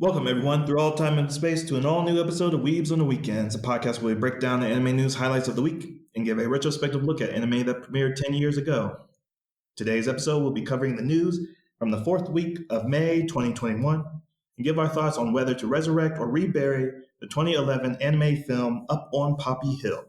Welcome, everyone, through all time and space to an all new episode of Weebs on the Weekends, a podcast where we break down the anime news highlights of the week and give a retrospective look at anime that premiered 10 years ago. Today's episode will be covering the news from the fourth week of May 2021 and give our thoughts on whether to resurrect or rebury the 2011 anime film Up on Poppy Hill.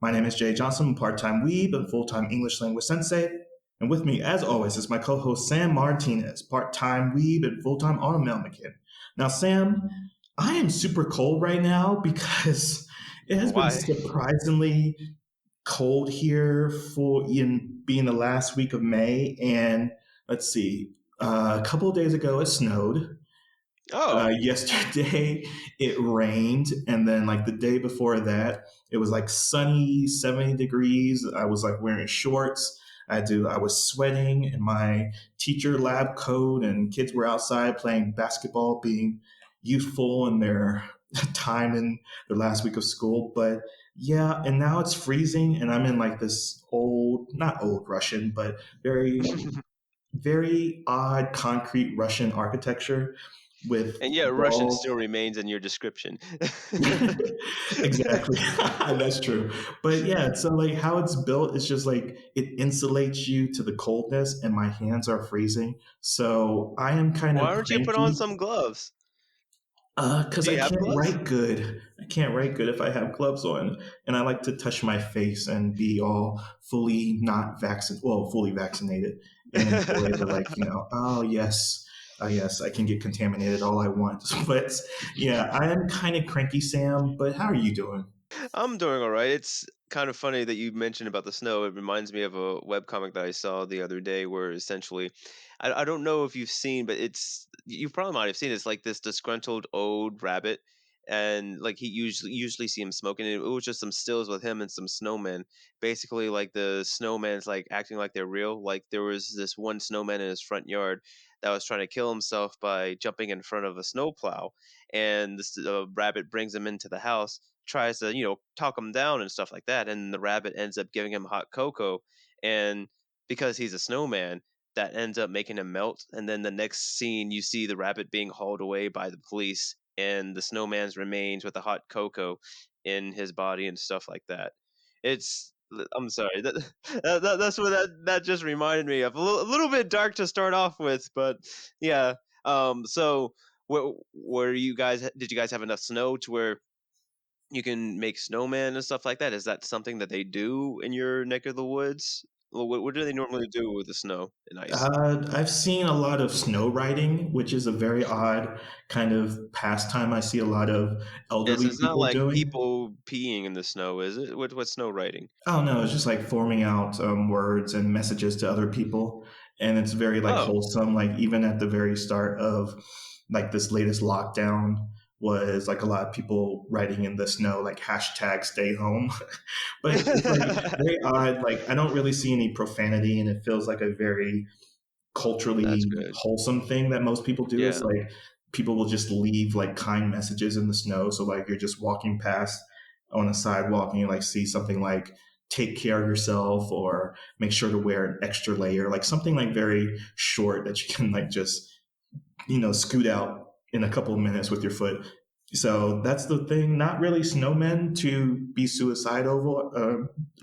My name is Jay Johnson, part-time weeb and full-time English language sensei. And with me, as always, is my co-host Sam Martinez, part-time weeb and full-time automail mechanic. Now, Sam, I am super cold right now because it has been Why? surprisingly cold here for being the last week of May. And let's see, a couple of days ago it snowed. Yesterday it rained, and then like the day before that it was like sunny, 70 degrees. I was like wearing shorts. I was sweating in my teacher lab coat, and kids were outside playing basketball, being youthful in their time in their last week of school. But yeah, and now it's freezing, and I'm in like this not old Russian, but very, very odd concrete Russian architecture with And yet Russian walls. still remains in your description. Exactly. That's true. But yeah, so like how it's built is just like it insulates you to the coldness, and my hands are freezing. So I am kind Why of don't you put on cranky. some gloves? Because Do I you have can't gloves? write good. I can't write good if I have gloves on, and I like to touch my face and be all fully not vaccinated, well, fully vaccinated, and enjoy the yes, I can get contaminated all I want. But yeah, I am kind of cranky, Sam. But how are you doing? I'm doing all right. It's kind of funny that you mentioned about the snow. It reminds me of a webcomic that I saw the other day where essentially, I don't know if you've seen, but you probably might have seen it. It's like this disgruntled old rabbit. And like he usually see him smoking. And it was just some stills with him and some snowmen. Basically, like the snowman's like acting like they're real. Like there was this one snowman in his front yard that was trying to kill himself by jumping in front of a snowplow, and this rabbit brings him into the house, tries to talk him down and stuff like that, and the rabbit ends up giving him hot cocoa, and because he's a snowman, that ends up making him melt. And then the next scene, you see the rabbit being hauled away by the police, and the snowman's remains with the hot cocoa in his body and stuff like that. It's I'm sorry that's what that just reminded me of. A little bit dark to start off with, but yeah. So where you guys did you guys have enough snow to where you can make snowmen and stuff like that? Is that something that they do in your neck of the woods? What do they normally do with the snow and ice? I've seen a lot of snow riding, which is a very odd kind of pastime. I see a lot of elderly It's not people like doing. people peeing in the snow, is it? What's snow writing? Oh no, it's just like forming out words and messages to other people, and it's very like Oh. wholesome. Like even at the very start of like this latest lockdown was like a lot of people writing in the snow like hashtag stay home, but it's like very odd. Like I don't really see any profanity, and it feels like a very That's culturally good. wholesome thing that most people do. Is Yeah. like people will just leave like kind messages in the snow. So like you're just walking past on a sidewalk and you like see something like take care of yourself or make sure to wear an extra layer, like something like very short that you can like just scoot out in a couple of minutes with your foot. So that's the thing. Not really snowmen to be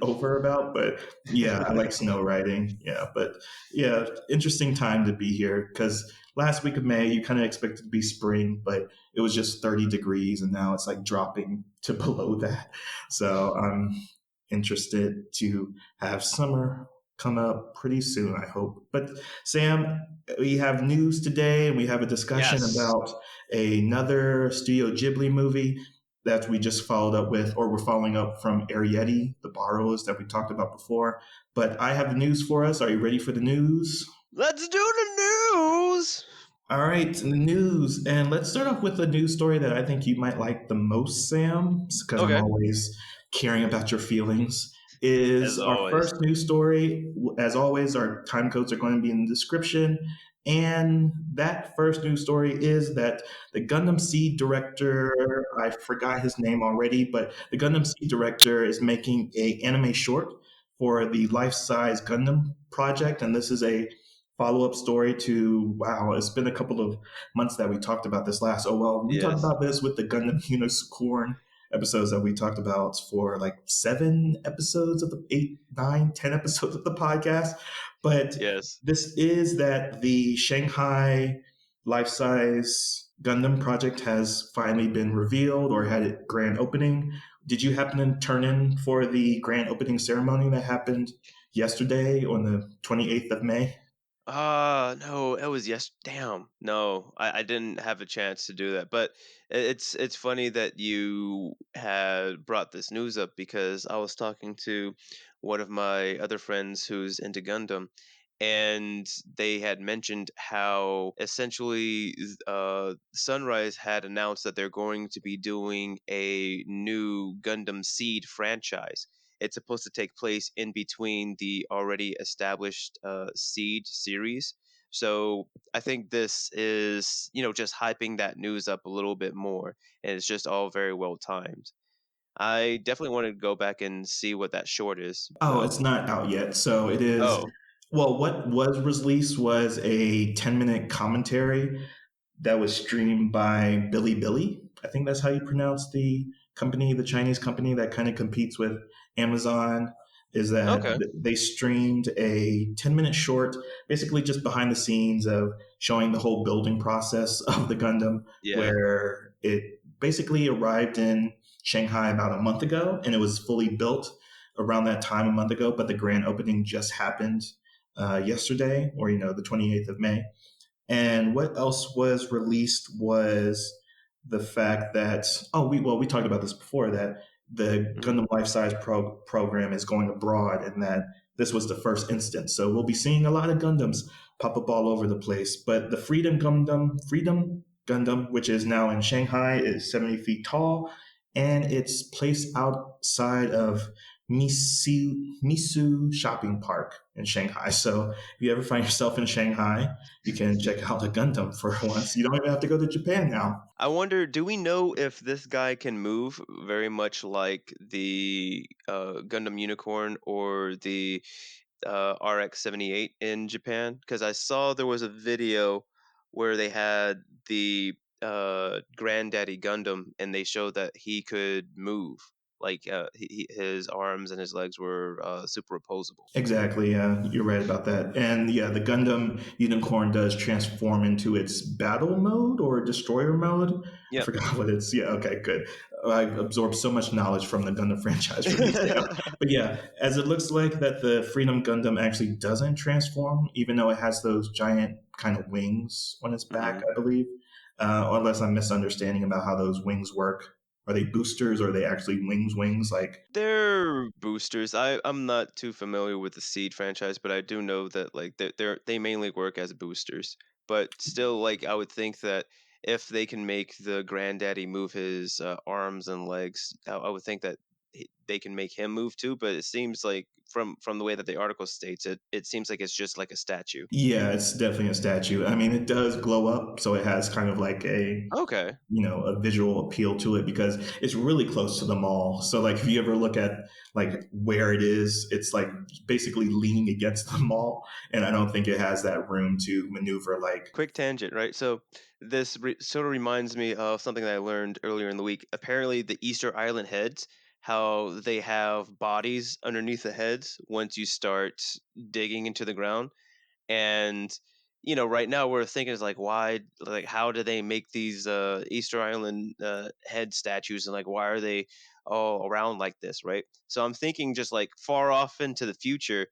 over about, but yeah, I like snow riding. Yeah, but yeah, interesting time to be here because last week of May you kind of expected to be spring, but it was just 30 degrees, and now it's like dropping to below that. So I'm interested to have summer come up pretty soon, I hope. But Sam, we have news today, and we have a discussion Yes. about another Studio Ghibli movie that we just followed up with, or we're following up from Arrietty, The Borrows, that we talked about before. But I have the news for us. Are you ready for the news? Let's do the news. All right, the news. And let's start off with a news story that I think you might like the most, Sam, because I'm Okay. always caring about your feelings. As Is our always. first news story. As always, our time codes are going to be in the description. And that first news story is that the Gundam Seed director, I forgot his name already, but the Gundam Seed director is making a anime short for the Life Size Gundam project. And this is a follow up story to, wow, it's been a couple of months that we talked about this last. Oh, well, we talked Yes. about this with the Gundam Unicorn episodes that we talked about for like 7 episodes of the 8, 9, 10 episodes of the podcast. But Yes. this is that the Shanghai life size Gundam project has finally been revealed or had its grand opening. Did you happen to turn in for the grand opening ceremony that happened yesterday on the 28th of May? No, it was yes. Damn, no, I didn't have a chance to do that. But it's funny that you had brought this news up because I was talking to one of my other friends who's into Gundam, and they had mentioned how essentially Sunrise had announced that they're going to be doing a new Gundam Seed franchise. It's supposed to take place in between the already established Seed series. So I think this is, just hyping that news up a little bit more, and it's just all very well timed. I definitely want to go back and see what that short is, Oh, though. it's not out yet. So it is. Oh, Well, what was released was a 10-minute commentary that was streamed by Billy. I think that's how you pronounce the company, the Chinese company that kind of competes with Amazon. Is that okay, they streamed a 10-minute short, basically just behind the scenes of showing the whole building process of the Gundam, yeah. where it basically arrived in Shanghai about a month ago and it was fully built around that time a month ago, but the grand opening just happened yesterday, or the 28th of May. And what else was released was the fact that we talked about this before, that the Mhm. Gundam Life Size program is going abroad, and that this was the first instance. So we'll be seeing a lot of Gundams pop up all over the place. But the Freedom Gundam, which is now in Shanghai, is 70 feet tall, and it's placed outside of Misu Shopping Park in Shanghai. So if you ever find yourself in Shanghai, you can check out a Gundam for once. You don't even have to go to Japan now. I wonder, do we know if this guy can move very much like the Gundam Unicorn or the RX-78 in Japan? Because I saw there was a video where they had the Granddaddy Gundam, and they showed that he could move. Like his arms and his legs were super opposable. Exactly. Yeah, you're right about that. And yeah, the Gundam Unicorn does transform into its battle mode or destroyer mode. I Yep. forgot what it's. Yeah. Okay. Good. I've absorbed so much knowledge from the Gundam franchise from these now. But yeah, as it looks like that the Freedom Gundam actually doesn't transform, even though it has those giant kind of wings on its back, Mhm. I believe. Unless I'm misunderstanding about how those wings work. Are they boosters or are they actually wings? Like, They're boosters. I'm not too familiar with the Seed franchise, but I do know that like they mainly work as boosters. But still, like I would think that if they can make the granddaddy move his arms and legs, I would think that they can make him move too. But it seems like from the way that the article states it, it seems like it's just like a statue. yeah, it's definitely a statue. I mean, it does glow up, so it has kind of like Okay. a visual appeal to it because it's really close to the mall. So like if you ever look at like where it is, it's like basically leaning against the mall, and I don't think it has that room to maneuver like. Quick tangent, right? So this sort of reminds me of something that I learned earlier in the week. Apparently, the Easter Island heads, how they have bodies underneath the heads once you start digging into the ground. And right now we're thinking is like, why, like, how do they make these Easter Island head statues, and like, why are they all around like this, right? So I'm thinking just like far off into the future.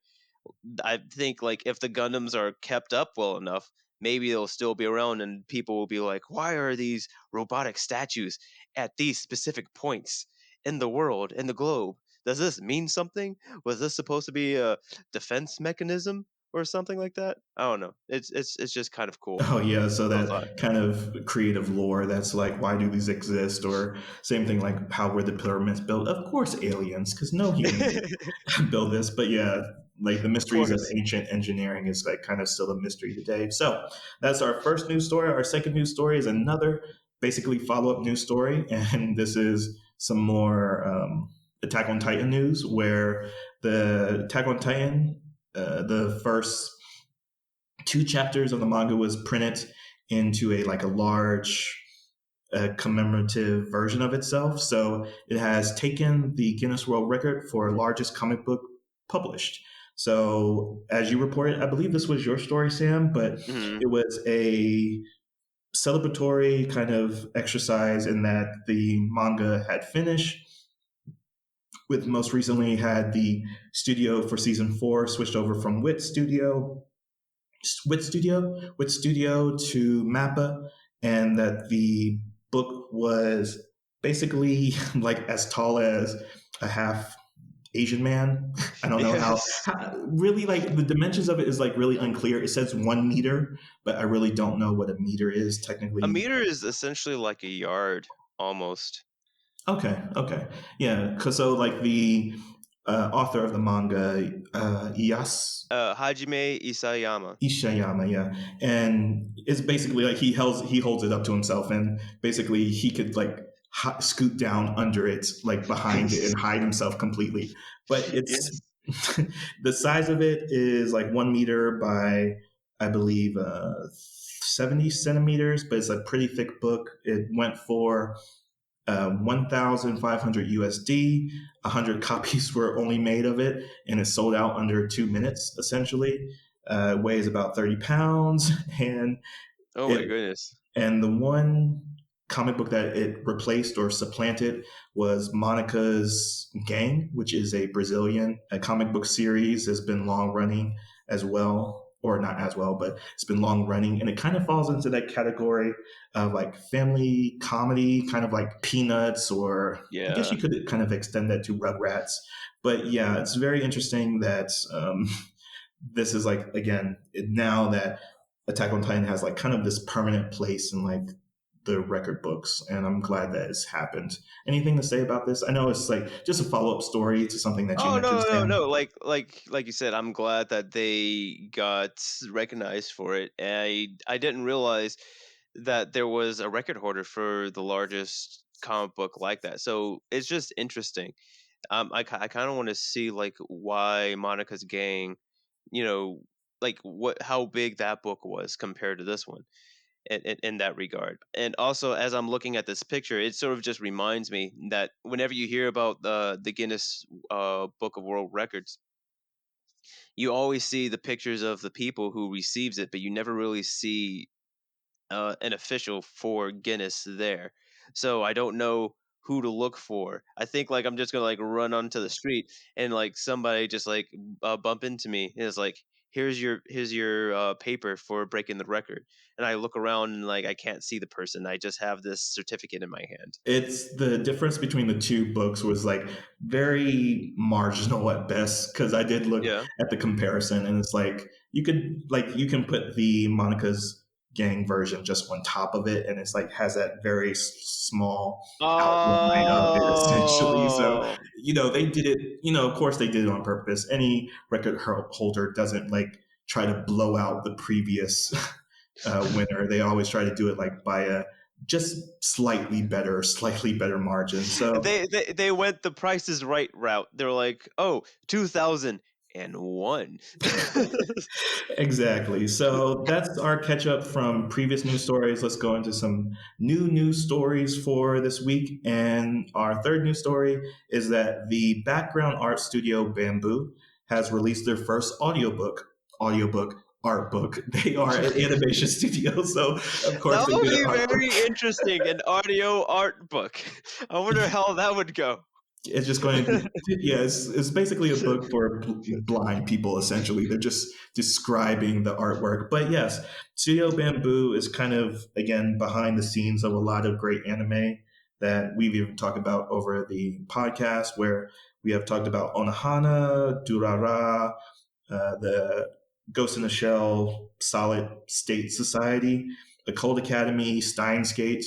I think like if the Gundams are kept up well enough, maybe they'll still be around, and people will be like, "Why are these robotic statues at these specific points in the world, in the globe? Does this mean something? Was this supposed to be a defense mechanism or something like that?" I don't know. It's just kind of cool. Oh yeah, so I thought. that kind of creative lore that's like, why do these exist? Or same thing like, how were the pyramids built? Of course, aliens, because no human would build this. But yeah, like the Of mysteries of course. ancient engineering is like kind of still a mystery today. So that's our first news story. Our second news story is another basically follow up news story, and this is some more Attack on Titan news, where the Attack on Titan, the first two chapters of the manga was printed into a large commemorative version of itself. So it has taken the Guinness World Record for largest comic book published. So as you reported, I believe this was your story, Sam, but Mhm. it was a celebratory kind of exercise in that the manga had finished. With most recently had the studio for season 4 switched over from Wit Studio to Mappa, and that the book was basically like as tall as a half Asian man. I don't know Yes. how really like the dimensions of it is like really unclear. It says 1 meter, but I really don't know what a meter is A technically. meter is essentially like a yard, almost. Okay, okay, yeah. Because so like the author of the manga, Hajime Isayama. Ishiyama, yeah, and it's basically like he holds it up to himself, and basically he could like scoot down under it, like behind it, and hide himself completely. But it's Yes. the size of it is like 1 meter by I believe 70 centimeters, but it's a pretty thick book. It went for 1,500 USD. 100 copies were only made of it, and it sold out under 2 minutes. Essentially, weighs about 30 pounds, and Oh my it goodness. and the one comic book that it replaced or supplanted was Monica's Gang, which is a Brazilian comic book series. Has been long running as well, or not as well, but it's been long running, and it kind of falls into that category of like family comedy, kind of like Peanuts, or I guess you Yeah. could kind of extend that to Rugrats. But yeah, it's very interesting that this is like again now that Attack on Titan has like kind of this permanent place in like the record books, and I'm glad that it's happened. Anything to say about this? I know it's like just a follow up story to something that you Oh, mentioned, no, no, Sam. no, like you said, I'm glad that they got recognized for it. I didn't realize that there was a record holder for the largest comic book like that. So, it's just interesting. I kinda wanna see, like, why Monica's Gang, you know, like, what how big that book was compared to this one in that regard. And also, as I'm looking at this picture, it sort of just reminds me that whenever you hear about the Guinness Book of World Records, you always see the pictures of the people who receives it, but you never really see an official for Guinness there. So I don't know who to look for. I think like I'm just gonna like run onto the street and like somebody just like bump into me and it's like here's your paper for breaking the record. And I look around and like I can't see the person. I just have this certificate in my hand. It's the difference between the two books was like very marginal at best, because I did look Yeah. at the comparison, and it's like you can put the Monica's Gang version just on top of it, and it's like has that very small outline of it essentially. So Oh. they did it. Of course they did it on purpose. Any record holder doesn't like try to blow out the previous winner. They always try to do it like by a just slightly better margin. So They went the Price is Right route. They were like, "Oh, 2001." exactly. So that's our catch up from previous news stories. Let's go into some new news stories for this week. And our third news story is that the background art studio Bamboo has released their first audiobook art book. They are an animation studio, so of course That they would did an be art book. very interesting, an audio art book. I wonder how that would go. It's just going to, yeah, it's basically a book for blind people, essentially. They're just describing the artwork. But yes, Studio Bamboo is kind of, again, behind the scenes of a lot of great anime that we've even talked about over the podcast, where we have talked about Onohana, Durara, the Ghost in the Shell, Solid State Society, the Cold Academy, Steins Gate,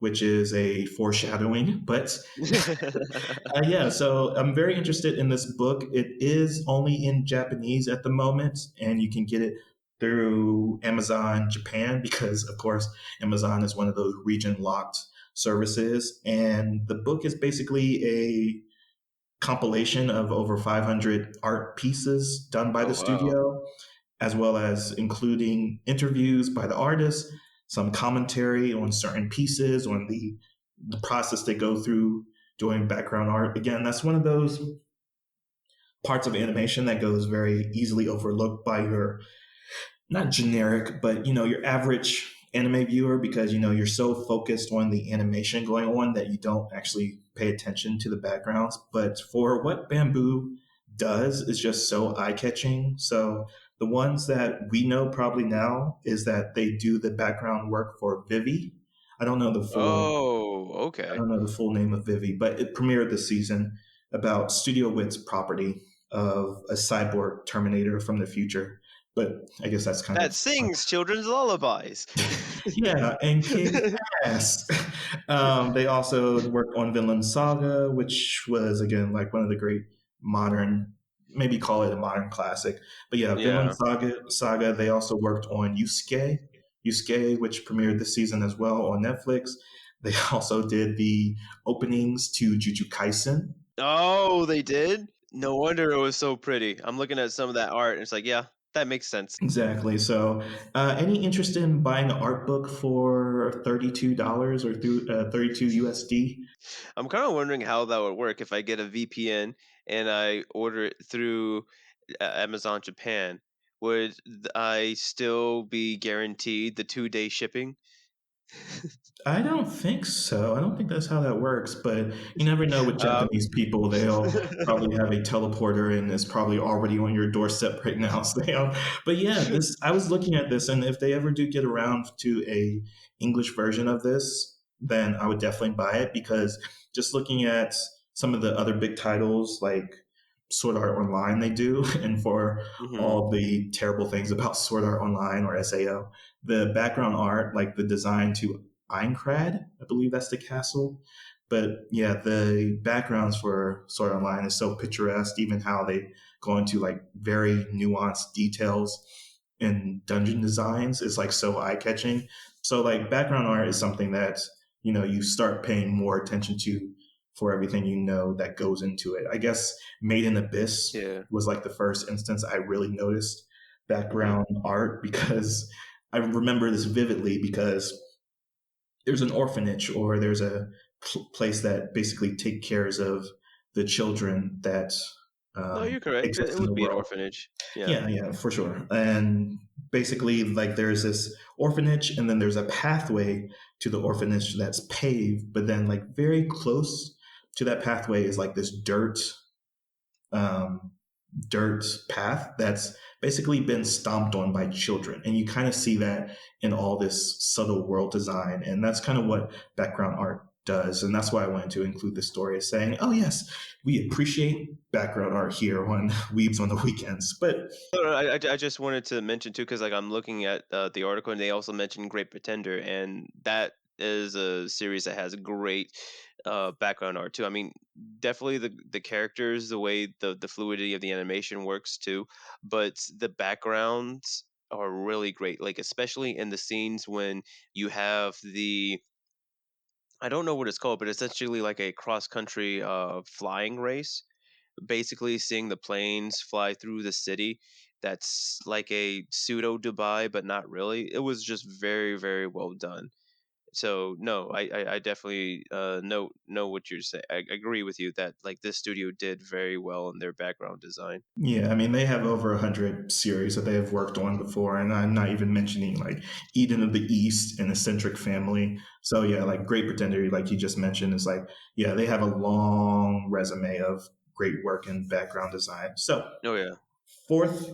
which is a foreshadowing, but yeah, so I'm very interested in this book. It is only in Japanese at the moment, and you can get it through Amazon Japan because, of course, Amazon is one of those region locked services. And the book is basically a compilation of over 500 art pieces done by Oh, the wow. studio. as well as including interviews by the artists, some commentary on certain pieces, on the process they go through doing background art. Again, that's one of those parts of animation that goes very easily overlooked by your not generic, but your average anime viewer because you're so focused on the animation going on that you don't actually pay attention to the backgrounds. But for what Bamboo does is just so eye catching. So the ones that we know probably now is that they do the background work for Vivi. I don't know the full Oh, I okay. don't know the full name of Vivi, but it premiered this season about Studio Wit's property of a cyborg Terminator from the future. But I guess that's kind That of sings children's lullabies. yeah, and kicks ass. They also worked on Vinland Saga, which was again like one of the great modern, maybe call it a modern classic. But yeah, Vinland Yeah. Saga. They also worked on Yusuke, which premiered this season as well on Netflix. They also did the openings to Jujutsu Kaisen. Oh, they did? No wonder it was so pretty. I'm looking at some of that art, and it's like, yeah, that makes sense. Exactly. So, any interest in buying an art book for $32 or through 32 USD? I'm kind of wondering how that would work if I get a VPN and I order it through Amazon Japan. Would I still be guaranteed the 2-day shipping? I don't think so. I don't think that's how that works, but you never know with Um, Japanese people. They'll probably have a teleporter and it's probably already on your doorstep right now. So but yeah, this I was looking at this and if they ever do get around to a English version of this, then I would definitely buy it because just looking at some of the other big titles like Sword Art Online they do and for mhm. all the terrible things about Sword Art Online or SAO, the background art, like the design to Eincrad, I believe that's the castle. But yeah, the backgrounds for Sword Art Online is so picturesque, even how they go into like very nuanced details in dungeon designs is like so eye catching. So like background art is something that, you start paying more attention to for everything that goes into it. I guess Made in Abyss Yeah. was like the first instance I really noticed Mhm. background art because I remember this vividly because there's an orphanage or there's a place that basically take cares of the children that No, you're correct. exist It in would the be an world. orphanage. Yeah. Yeah, for sure. And basically, like there's this orphanage, and then there's a pathway to the orphanage that's paved, but then like very close to that pathway is like this um, dirt path that's basically been stomped on by children. And you kind of see that in all this subtle world design. And that's kind of what background art does. And that's why I wanted to include this story as saying, oh, yes, we appreciate background art here on Weebs on the weekends. But No, I just wanted to mention too, because like I'm looking at the article, and they also mentioned Great Pretender, and that is a series that has great background art too. I mean, definitely the characters, the way the fluidity of the animation works too, but the backgrounds are really great. Like especially in the scenes when you have the I don't know what it's called, but essentially like a cross country flying race, basically seeing the planes fly through the city. That's like a pseudo Dubai, but not really. It was just very, very well done. So no, I definitely know what you're saying. I agree with you that like this studio did very well in their background design. yeah, I mean, they have over 100 series that they have worked on before, and I'm not even mentioning like Eden of the East and Eccentric Family. So yeah, like Great Pretender, like you just mentioned, is like yeah, they have a long resume of great work in background design. So Oh yeah. fourth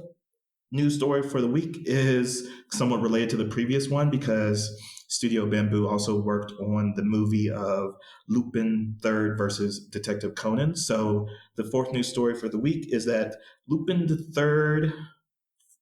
news story for the week is somewhat related to the previous one because Studio Bamboo also worked on the movie of Lupin Third versus Detective Conan. So the fourth news story for the week is that Lupin the Third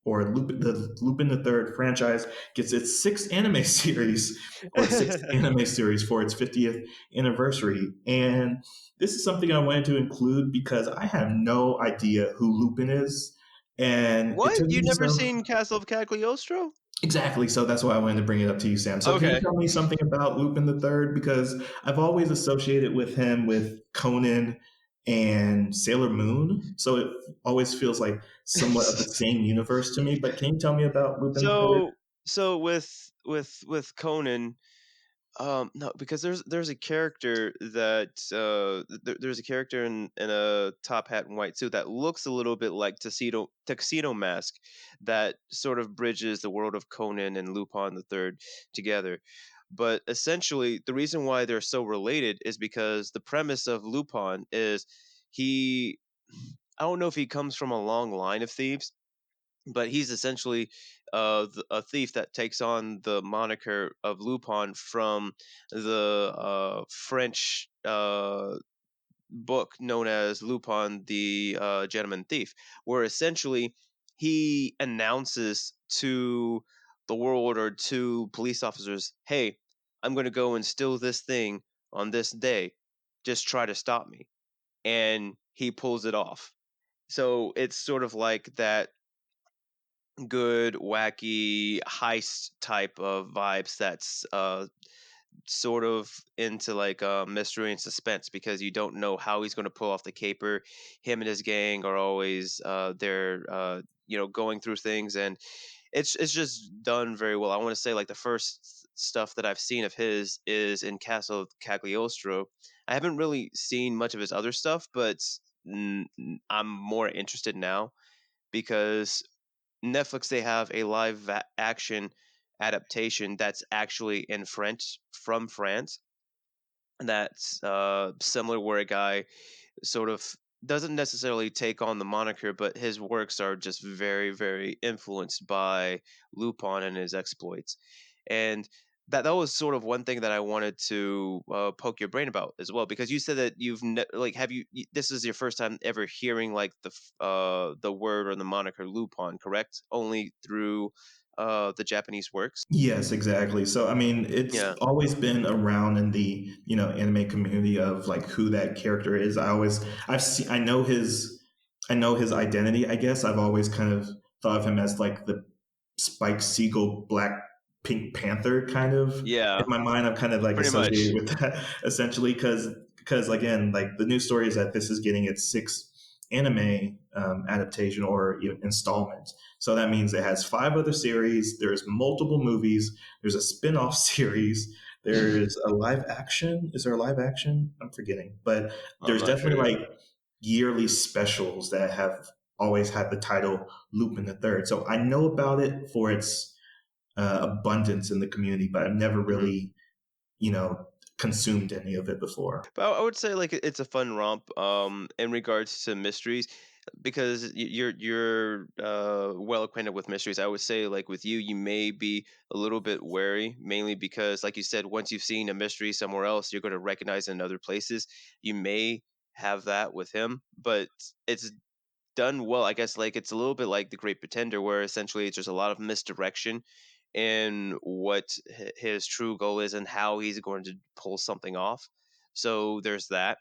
or Lupin the Third franchise gets its sixth anime series for its 50th anniversary. And this is something I wanted to include because I have no idea who Lupin is. And it What? took You me never so seen Castle of Cagliostro? exactly. So that's why I wanted to bring it up to you, Sam. So can you Okay. tell me something about Lupin the Third? Because I've always associated with him with Conan and Sailor Moon. So it always feels like somewhat of the same universe to me. But can you tell me about Lupin the Third? So with Conan, no, because there's a character that there's a character in a top hat and white suit that looks a little bit like Tuxedo Mask, that sort of bridges the world of Conan and Lupin the Third together. But essentially, the reason why they're so related is because the premise of Lupin is he. I don't know if he comes from a long line of thieves, but he's essentially a thief that takes on the moniker of Lupin from the French book known as Lupin the Gentleman Thief, where essentially he announces to the world or to police officers, "Hey, I'm going to go and steal this thing on this day. Just try to stop me." And he pulls it off. So it's sort of like that good, wacky heist type of vibes that's sort of into like mystery and suspense, because you don't know how he's going to pull off the caper. Him and his gang are always they're going through things, and it's just done very well. I want to say like the first stuff that I've seen of his is in Castle of Cagliostro. I haven't really seen much of his other stuff, but I'm more interested now because Netflix, they have a action adaptation that's actually in French, from France. That's similar, where a guy sort of doesn't necessarily take on the moniker, but his works are just very, very influenced by Lupin and his exploits. And that was sort of one thing that I wanted to poke your brain about as well, because you said that like, have this is your first time ever hearing like the word or the moniker Lupin, correct? Only through the Japanese works. Yes, exactly. So I mean, it's Yeah. always been around in the anime community of like who that character is. I know his identity. I guess I've always kind of thought of him as like the Spike Siegel Black Pink Panther kind of. In Yeah, my mind, I'm kind of like pretty associated much. with that essentially because again, like the news story is that this is getting its sixth anime adaptation or even installment. So that means it has five other series. There's multiple movies. There's a spin-off series. There's a live action. Is there a live action? I'm forgetting. But I'm there's not definitely sure. like yearly specials that have always had the title Lupin the Third. So I know about it for its abundance in the community, but I've never Mhm. really, consumed any of it before. But I would say like it's a fun romp in regards to mysteries, because you're well acquainted with mysteries. I would say like with you, you may be a little bit wary, mainly because like you said, once you've seen a mystery somewhere else, you're going to recognize it in other places. You may have that with him, but it's done well. I guess like it's a little bit like The Great Pretender, where essentially it's just a lot of misdirection in what his true goal is and how he's going to pull something off. So there's that.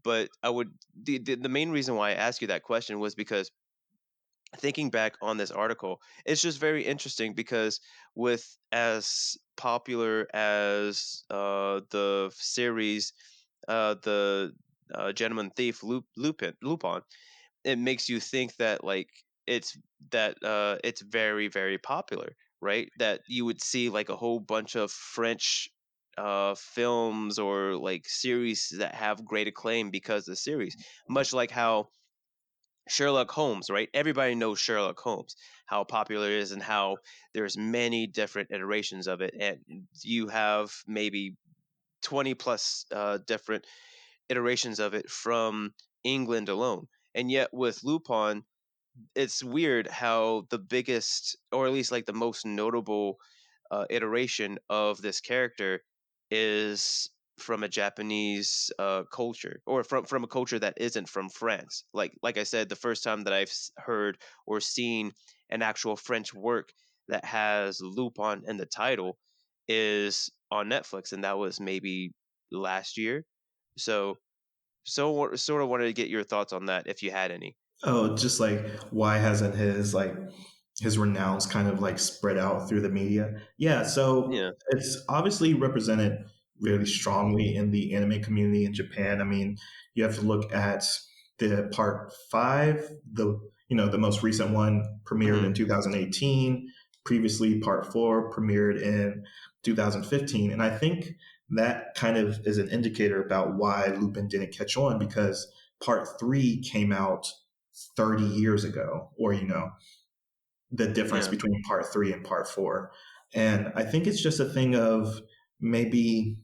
But I would the main reason why I asked you that question was because thinking back on this article, it's just very interesting because with as popular as the series, the Gentleman Thief Lupin, it makes you think that like it's it's very, very popular, right? That you would see like a whole bunch of French films or like series that have great acclaim because of the series, much like how Sherlock Holmes, right? Everybody knows Sherlock Holmes, how popular it is and how there's many different iterations of it, and you have maybe 20 plus different iterations of it from England alone. And yet with Lupin, it's weird how the biggest, or at least like the most notable iteration of this character is from a Japanese culture, or from a culture that isn't from France. Like I said, the first time that I've heard or seen an actual French work that has Lupin in the title is on Netflix, and that was maybe last year. So sort of wanted to get your thoughts on that if you had any. Oh, just like why hasn't his renounce kind of like spread out through the media? Yeah, so Yeah. it's obviously represented really strongly in the anime community in Japan. I mean, you have to look at the part five, the most recent one premiered Mhm. in 2018. Previously, part four premiered in 2015, and I think that kind of is an indicator about why Lupin didn't catch on because part three came out 30 years ago, or the difference Yeah. between part three and part four. And I think it's just a thing of maybe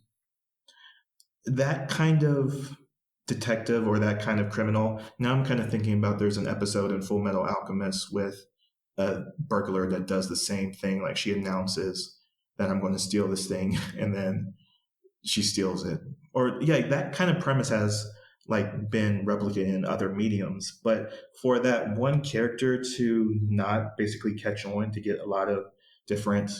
that kind of detective or that kind of criminal. Now I'm kind of thinking about there's an episode in Full Metal Alchemist with a burglar that does the same thing. Like she announces that I'm going to steal this thing and then she steals it. Or yeah, that kind of premise has like been replicated in other mediums. But for that one character to not basically catch on to get a lot of different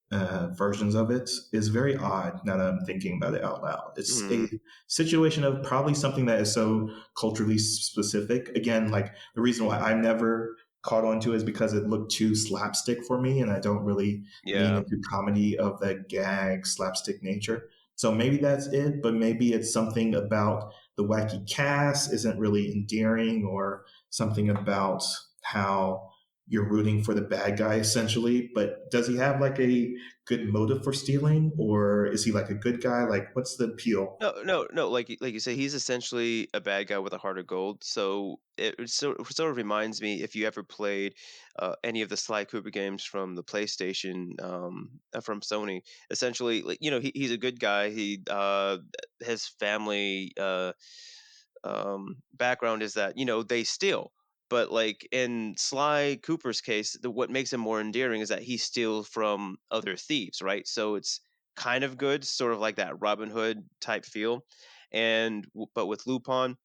versions of it is very odd now that I'm thinking about it out loud. It's a Mhm. situation of probably something that is so culturally specific. Again, like the reason why I never caught on to it is because it looked too slapstick for me, and I don't really lean Yeah. into comedy of that gag slapstick nature. So maybe that's it, but maybe it's something about the wacky cast isn't really endearing, or something about how you're rooting for the bad guy essentially. But does he have like a good motive for stealing, or is he like a good guy? Like, what's the appeal? No, no, no. Like you say, he's essentially a bad guy with a heart of gold. So it sort of reminds me if you ever played any of the Sly Cooper games from the PlayStation, from Sony. Essentially, like he's a good guy. His family background is that they steal. But like in Sly Cooper's case, what makes him more endearing is that he steals from other thieves, right? So it's kind of good, sort of like that Robin Hood type feel. But with Lupin,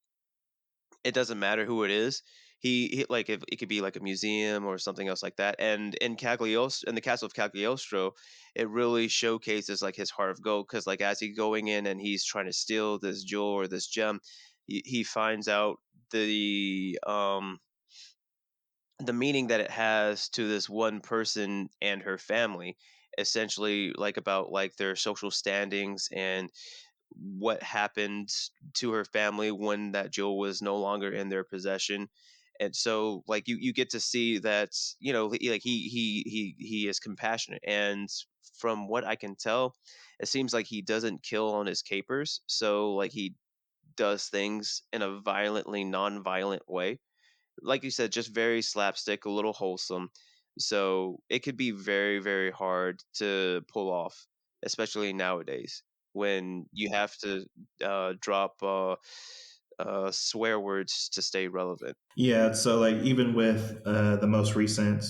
it doesn't matter who it is. He like if it could be like a museum or something else like that. And in the castle of Cagliostro, it really showcases like his heart of gold because like as he's going in and he's trying to steal this jewel or this gem, he finds out the meaning that it has to this one person and her family, essentially like about like their social standings and what happened to her family when that jewel was no longer in their possession. And so like you get to see that like he is compassionate, and from what I can tell, it seems like he doesn't kill on his capers, so like he does things in a violently non-violent way, like you said, just very slapstick, a little wholesome. So it could be very, very hard to pull off, especially nowadays when you have to drop swear words to stay relevant. Yeah, so like even with the most recent,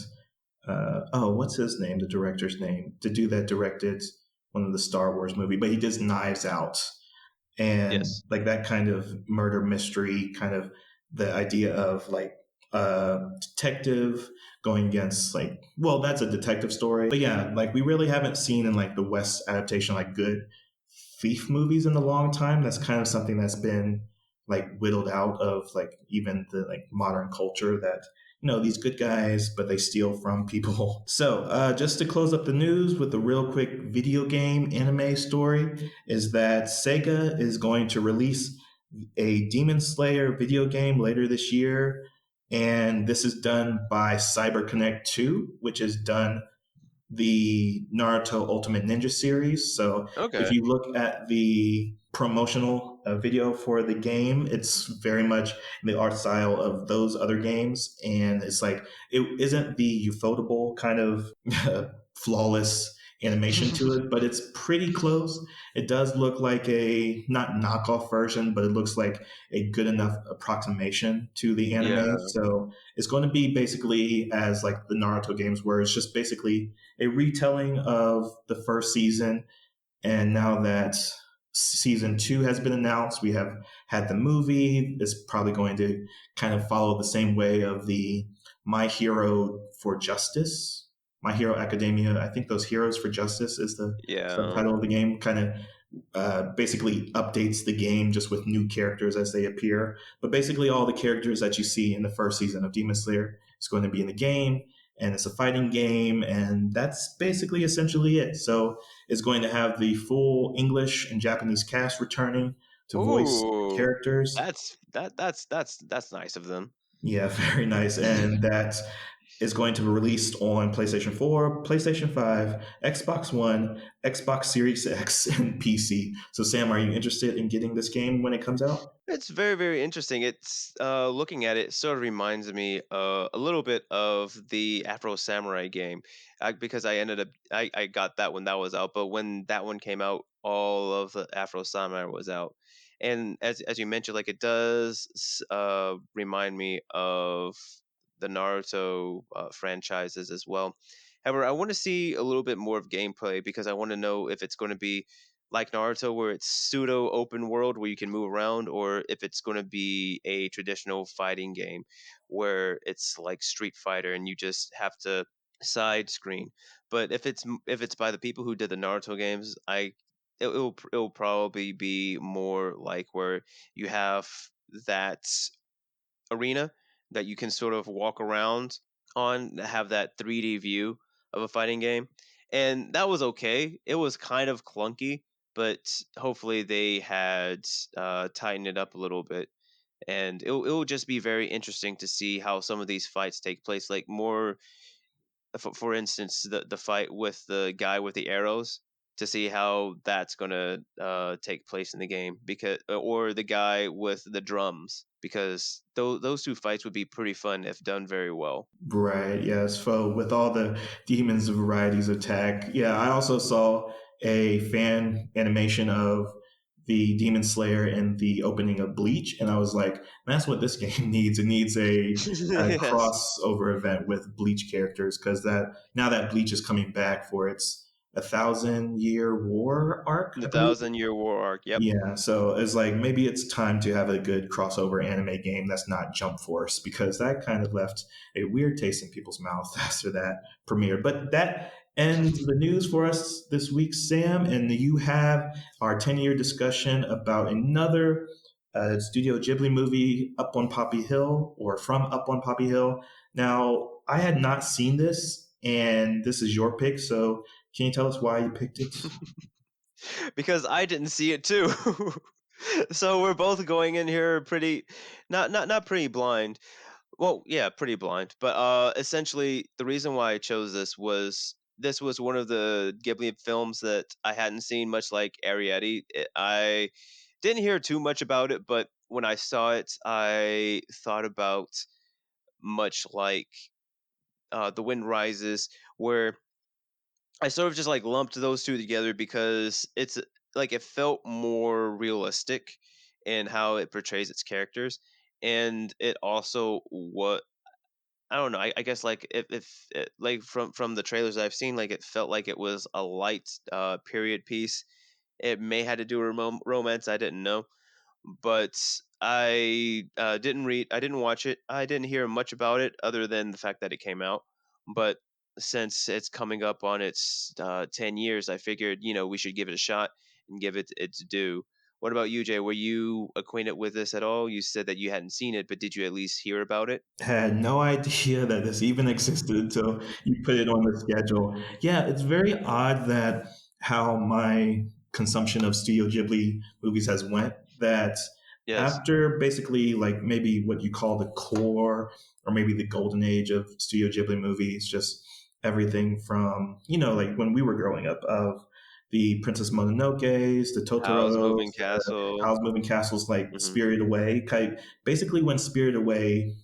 what's his name? The director's name, the dude that directed one of the Star Wars movie, but he does Knives Out, and Yes. like that kind of murder mystery, kind of the idea of like a detective going against like, well, that's a detective story, but yeah, like we really haven't seen in like the West adaptation like good thief movies in a long time. That's kind of something that's been like whittled out of like even the like modern culture, that these good guys but they steal from people. So just to close up the news with a real quick video game anime story is that Sega is going to release a Demon Slayer video game later this year, and this is done by CyberConnect 2, which is done the Naruto Ultimate Ninja series. So if Okay. you look at the promotional video for the game, it's very much in the art style of those other games. And it's like, it isn't the ufotable kind of flawless animation to it, but it's pretty close. It does look like a not knockoff version, but it looks like a good enough approximation to the anime. Yeah. So it's going to be basically as like the Naruto games were. It's just basically a retelling of the first season. And now that season two has been announced, we have had the movie. It's probably going to kind of follow the same way of the My Hero for Justice, My Hero Academia. I think those Heroes for Justice is the Yeah. subtitle of the game. Kind of basically updates the game just with new characters as they appear. But basically, all the characters that you see in the first season of Demon Slayer is going to be in the game. and it's a fighting game, and that's basically essentially it. So it's going to have the full English and Japanese cast returning to voice Ooh, characters. that's nice of them. Yeah, very nice. And that is going to be released on PlayStation 4, PlayStation 5, Xbox One, Xbox Series X, and PC. So, Sam, are you interested in getting this game when it comes out? It's very, very interesting. It's looking at it sort of reminds me a little bit of the Afro Samurai game, because I got that when that was out, but when that one came out, all of the Afro Samurai was out, and as you mentioned, like it does remind me of the Naruto franchises as well. However, I want to see a little bit more of gameplay because I want to know if it's going to be like Naruto, where it's pseudo open world where you can move around, or if it's going to be a traditional fighting game where it's like Street Fighter and you just have to side screen. But if it's by the people who did the Naruto games, it'll probably be more like where you have that arena that you can sort of walk around on, have that 3D view of a fighting game. And that was okay. It was kind of clunky, but hopefully they had tightened it up a little bit. And it'll just be very interesting to see how some of these fights take place. Like more, for instance, the fight with the guy with the arrows, to see how that's gonna take place in the game, because or the guy with the drums, because those two fights would be pretty fun if done very well. Right, yes. So with all the demons of varieties attack, yeah, I also saw a fan animation of the Demon Slayer in the opening of Bleach, and I was like, that's what this game needs. It needs a Yes, crossover event with Bleach characters because that now that Bleach is coming back for its 1,000 year war arc, the I believe. Thousand Year War arc. Yep. Yeah, so it's like maybe it's time to have a good crossover anime game that's not Jump Force because that kind of left a weird taste in people's mouths after that premiere. But that ends the news for us this week, Sam, and you have our 10-year discussion about another Studio Ghibli movie, Up on Poppy Hill, or From Up on Poppy Hill. Now, I had not seen this, and this is your pick, so can you tell us why you picked it? Because I didn't see it too. So we're both going in here pretty, not pretty blind. Well, yeah, pretty blind. But essentially, the reason why I chose this was one of the Ghibli films that I hadn't seen, much like Arrietty. I didn't hear too much about it, but when I saw it, I thought about, much like The Wind Rises, where I sort of just like lumped those two together because it's like it felt more realistic in how it portrays its characters, and it also what I don't know. I guess like if it, like from the trailers I've seen, like it felt like it was a light period piece. It may had to do with romance. I didn't know, but I didn't watch it. I didn't hear much about it other than the fact that it came out. But since it's coming up on its 10 years, I figured, we should give it a shot and give it its due. What about you, Jay? Were you acquainted with this at all? You said that you hadn't seen it, but did you at least hear about it? Had no idea that this even existed until you put it on the schedule. Yeah, it's very odd that how my consumption of Studio Ghibli movies has went. That Yes. after basically like maybe what you call the core or maybe the golden age of Studio Ghibli movies, just everything from like when we were growing up of the Princess Mononoke's, the Howl's Totoros, Moving Castle. Howl's Moving Castles, like Hmm. Spirited Away. Basically, when Spirited Away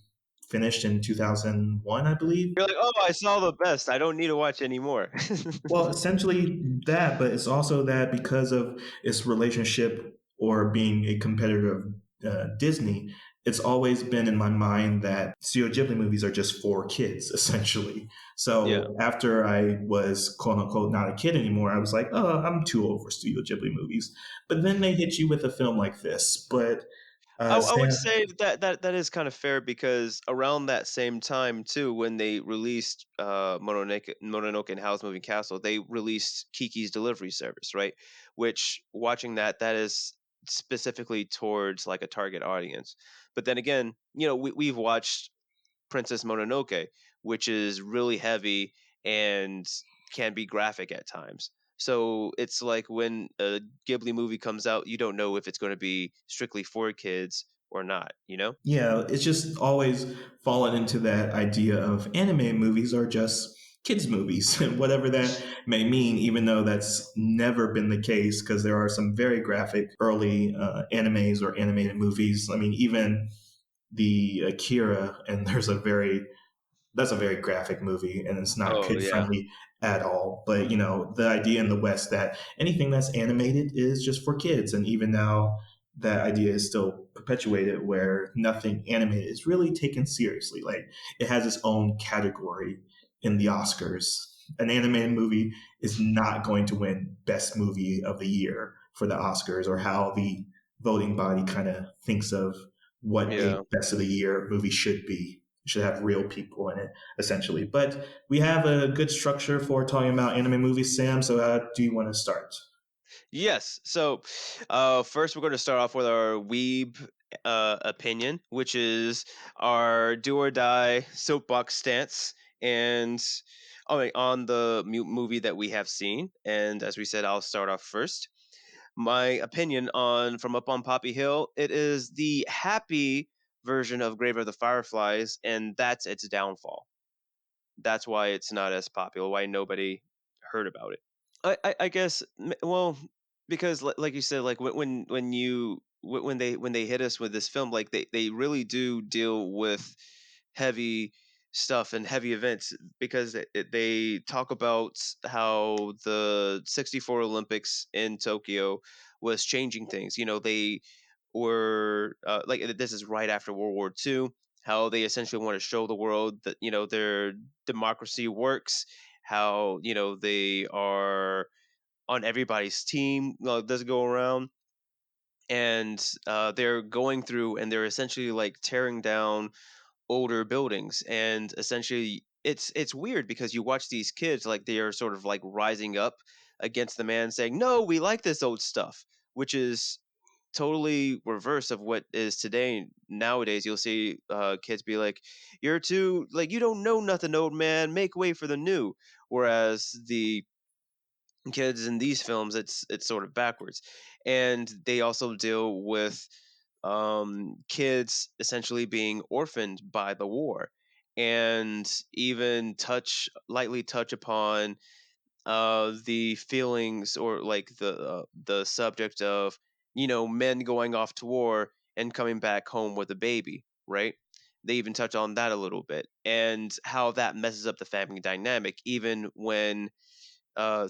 finished in 2001, I believe. You're like, oh, I saw the best. I don't need to watch anymore. Well, essentially that, but it's also that because of its relationship or being a competitor of Disney, it's always been in my mind that Studio Ghibli movies are just for kids, essentially. Yeah. So after I was quote unquote not a kid anymore, I was like, oh, I'm too old for Studio Ghibli movies. But then they hit you with a film like this. But I would Sam, say that is kind of fair because around that same time too, when they released Mononoke and Howl's Moving Castle, they released Kiki's Delivery Service, right? Which watching that is specifically towards like a target audience. But then again, we've watched Princess Mononoke, which is really heavy and can be graphic at times. So it's like when a Ghibli movie comes out, you don't know if it's going to be strictly for kids or not, you know? Yeah, it's just always fallen into that idea of anime movies are just kids' movies, whatever that may mean, even though that's never been the case, because there are some very graphic early animes or animated movies. I mean, even the Akira, and there's a very that's a very graphic movie and it's not Oh, kid yeah. friendly at all. But the idea in the West that anything that's animated is just for kids, and even now that idea is still perpetuated where nothing animated is really taken seriously. Like it has its own category in the Oscars. An animated movie is not going to win Best Movie of the Year for the Oscars, or how the voting body kind of thinks of what a Yeah. Best of the Year movie should be. It should have real people in it, essentially. But we have a good structure for talking about anime movies, Sam. So, how do you want to start? Yes. So, first we're going to start off with our weeb opinion, which is our do or die soapbox stance, and on the movie that we have seen. And as we said, I'll start off first. My opinion on From Up on Poppy Hill, it is the happy version of Grave of the Fireflies, and that's its downfall. That's why it's not as popular. Why nobody heard about it. I guess well, because like you said, like when you when they hit us with this film, like they really do deal with heavy stuff and heavy events, because they talk about how the 64 Olympics in Tokyo was changing things. They were like, this is right after World War II, how they essentially want to show the world that their democracy works, how they are on everybody's team, doesn't go around, and they're going through and they're essentially like tearing down older buildings, and essentially it's weird because you watch these kids, like they are sort of like rising up against the man, saying no, we like this old stuff, which is totally reverse of what is today. Nowadays you'll see kids be like, you're too, like, you don't know nothing, old man, make way for the new. Whereas the kids in these films, it's sort of backwards. And they also deal with kids essentially being orphaned by the war, and even lightly touch upon the feelings, or like the subject of men going off to war and coming back home with a baby, right? They even touch on that a little bit, and how that messes up the family dynamic, even when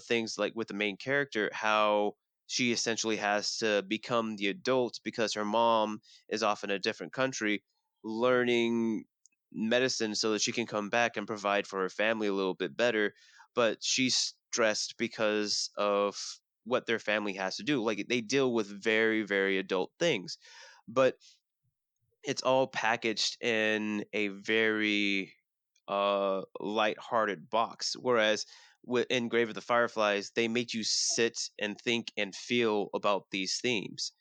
things like with the main character, how she essentially has to become the adult because her mom is off in a different country learning medicine so that she can come back and provide for her family a little bit better. But she's stressed because of what their family has to do. Like, they deal with very, very adult things, but it's all packaged in a very light-hearted box. Whereas in Grave of the Fireflies, they make you sit and think and feel about these themes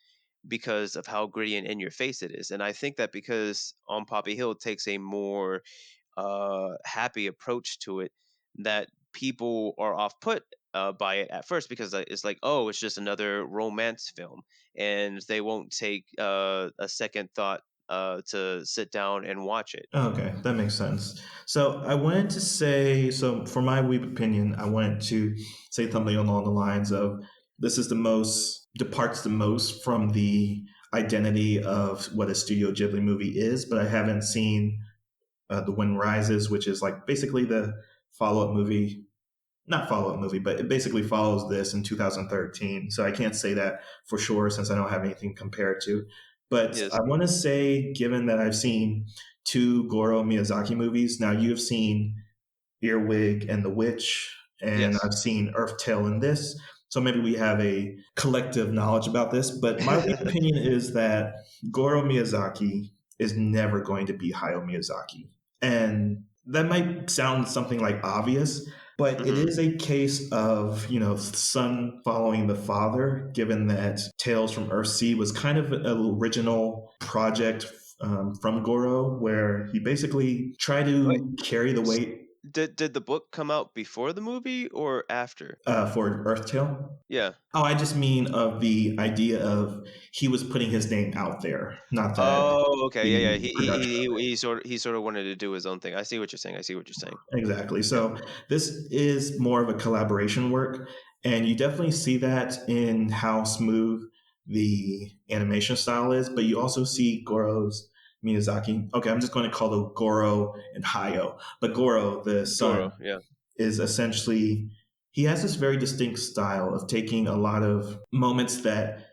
because of how gritty and in your face it is. And I think that because On Poppy Hill takes a more happy approach to it, that people are off put by it at first, because it's like, oh, it's just another romance film, and they won't take a second thought to sit down and watch it. Okay, that makes sense. So I wanted to say, so for my weep opinion, I wanted to say something along the lines of this is the most, departs the most from the identity of what a Studio Ghibli movie is, but I haven't seen The Wind Rises, which is like basically the follow up movie, not follow up movie, but it basically follows this in 2013. So I can't say that for sure since I don't have anything compared to. But I Yes. want to say, given that I've seen two Goro Miyazaki movies, now you've seen Earwig and The Witch, and Yes. I've seen Earth Tale in this. So maybe we have a collective knowledge about this. But my opinion is that Goro Miyazaki is never going to be Hayao Miyazaki. And that might sound something like obvious, but it Hmm. is a case of, son following the father, given that Tales from Earthsea was kind of an original project from Goro, where he basically tried Wait, to carry the s- weight did the book come out before the movie or after? for Earthtail. Yeah. Oh, I just mean of the idea of he was putting his name out there, not that Oh, okay. Yeah, yeah. the production of it. He sort of wanted to do his own thing. I see what you're saying. I see what you're saying. Exactly. Yeah. So this is more of a collaboration work, and you definitely see that in how smooth the animation style is. But you also see Goro's Miyazaki. Okay, I'm just going to call it Goro and Hayo. But Goro, the son, Goro. Yeah. is essentially he has this very distinct style of taking a lot of moments that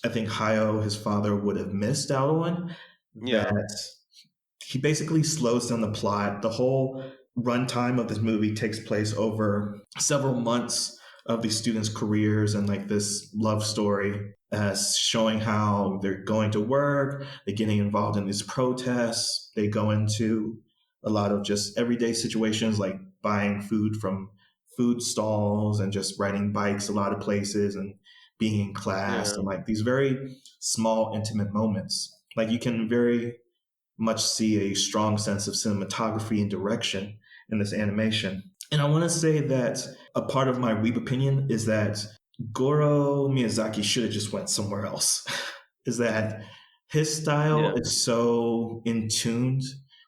I think Hayo, his father, would have missed out on. Yeah. That he basically slows down the plot. The whole runtime of this movie takes place over several months of these students' careers and like this love story, showing how they're going to work, they're getting involved in these protests, they go into a lot of just everyday situations like buying food from food stalls and just riding bikes a lot of places and being in class Yeah. and like these very small intimate moments. Like you can very much see a strong sense of cinematography and direction in this animation. And I want to say that a part of my weeb opinion is that Goro Miyazaki should have just went somewhere else. Is that his style Yeah. is so in tuned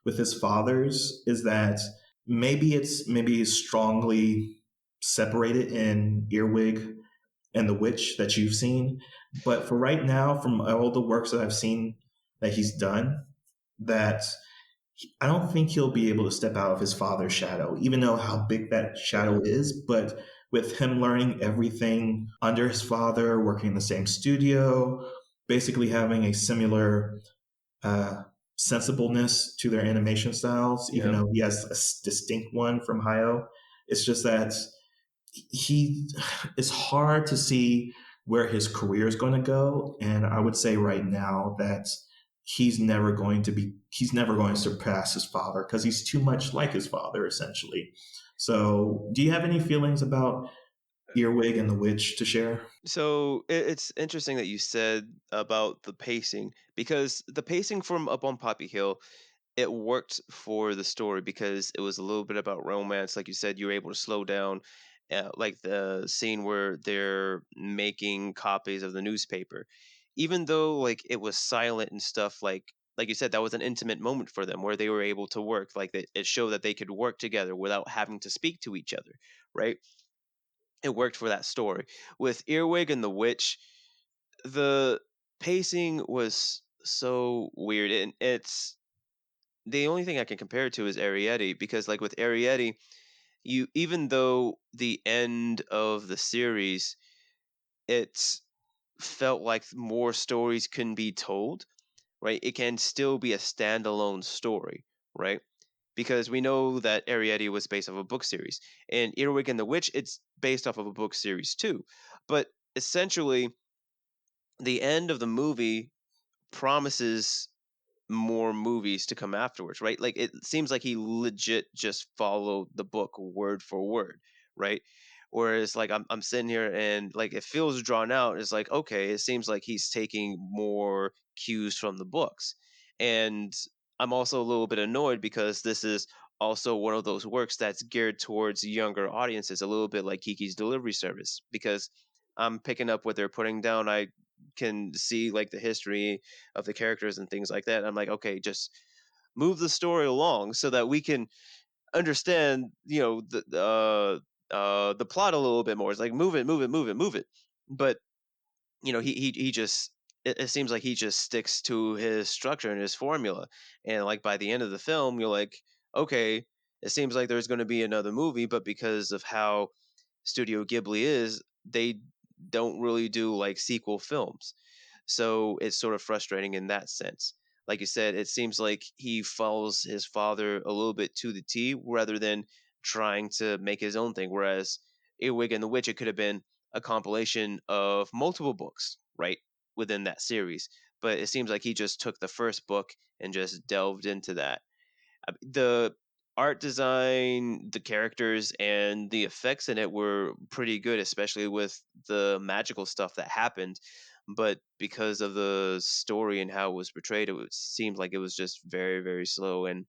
with his father's, is that maybe it's strongly separated in Earwig and The Witch that you've seen. But for right now, from all the works that I've seen that he's done, that I don't think he'll be able to step out of his father's shadow, even though how big that shadow Yeah. is. But with him learning everything under his father, working in the same studio, basically having a similar uh, sensibleness to their animation styles, even Yeah. though he has a distinct one from Hayao, it's just that he it's hard to see where his career is going to go, and I would say right now that he's never going to surpass his father because he's too much like his father essentially. So do you have any feelings about Earwig and the Witch to share? So it's interesting that you said about the pacing because the pacing from Up on Poppy Hill, it worked for the story because it was a little bit about romance. Like you said, you were able to slow down, like the scene where they're making copies of the newspaper. Even though like it was silent and stuff, like you said, that was an intimate moment for them where they were able to work. Like it showed that they could work together without having to speak to each other, right? It worked for that story. With Earwig and the Witch, the pacing was so weird, and it's the only thing I can compare it to is Arrietty because, like with Arrietty, you even though the end of the series, it's felt like more stories can be told, right? It can still be a standalone story, right? Because we know that Arrietty was based off a book series, and Earwig and the Witch, it's based off of a book series too. But essentially, the end of the movie promises more movies to come afterwards, right? Like it seems like he legit just followed the book word for word, right? Whereas like I'm sitting here and like it feels drawn out. It's like okay, it seems like he's taking more cues from the books, and I'm also a little bit annoyed because this is also one of those works that's geared towards younger audiences, a little bit like Kiki's Delivery Service, because I'm picking up what they're putting down. I can see like the history of the characters and things like that. I'm like, okay, just move the story along so that we can understand, you know, the plot a little bit more. It's like move it, move it, move it, move it. But you know, he just it seems like he just sticks to his structure and his formula. And like by the end of the film, you're like, okay, it seems like there's going to be another movie, but because of how Studio Ghibli is, they don't really do like sequel films. So it's sort of frustrating in that sense. Like you said, it seems like he follows his father a little bit to the T rather than trying to make his own thing. Whereas Earwig and the Witch, it could have been a compilation of multiple books, right, within that series. But it seems like he just took the first book and just delved into that. The art design, the characters, and the effects in it were pretty good, especially with the magical stuff that happened. but because of the story and how it was portrayed, seemed like it was just very, very slow and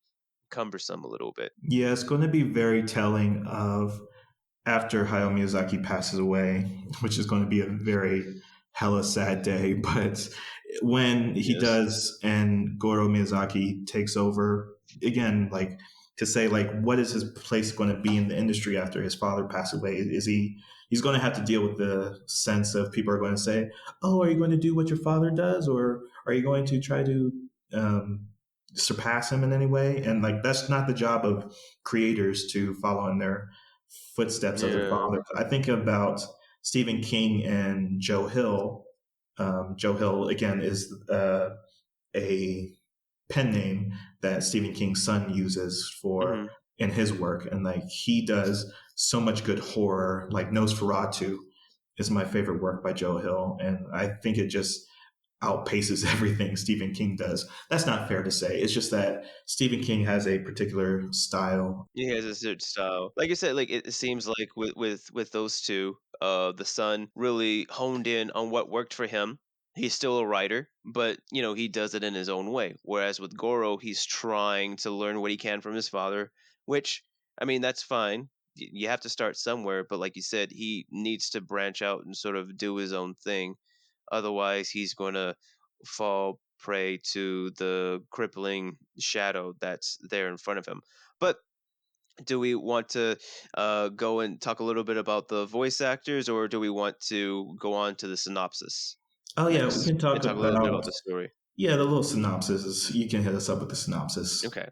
cumbersome a little bit. Yeah, it's going to be very telling of after Hayao Miyazaki passes away, which is going to be a very hella sad day. But when he Yes. does and Goro Miyazaki takes over again, like to say like what is his place going to be in the industry after his father passed away? Is he's going to have to deal with the sense of people are going to say, "Oh, are you going to do what your father does, or are you going to try to surpass him in any way?" And like that's not the job of creators to follow in their footsteps of their Yeah. fathers. I think about Stephen King and Joe Hill. Joe Hill, again, is a pen name that Stephen King's son uses for Hmm. in his work. And like he does so much good horror, like Nosferatu is my favorite work by Joe Hill. And I think it just outpaces everything Stephen King does. That's not fair to say. It's just that Stephen King has a particular style. He has a certain style. Like I said, like it seems like with those two, the son really honed in on what worked for him. He's still a writer, but he does it in his own way. Whereas with Goro, he's trying to learn what he can from his father, which I mean that's fine. You have to start somewhere, but like you said, he needs to branch out and sort of do his own thing. Otherwise, he's going to fall prey to the crippling shadow that's there in front of him. But do we want to go and talk a little bit about the voice actors, or do we want to go on to the synopsis Oh yeah, we next can and talk talk a little bit about about the story? yeah, the little synopsis. You can hit us up with the synopsis. Okay.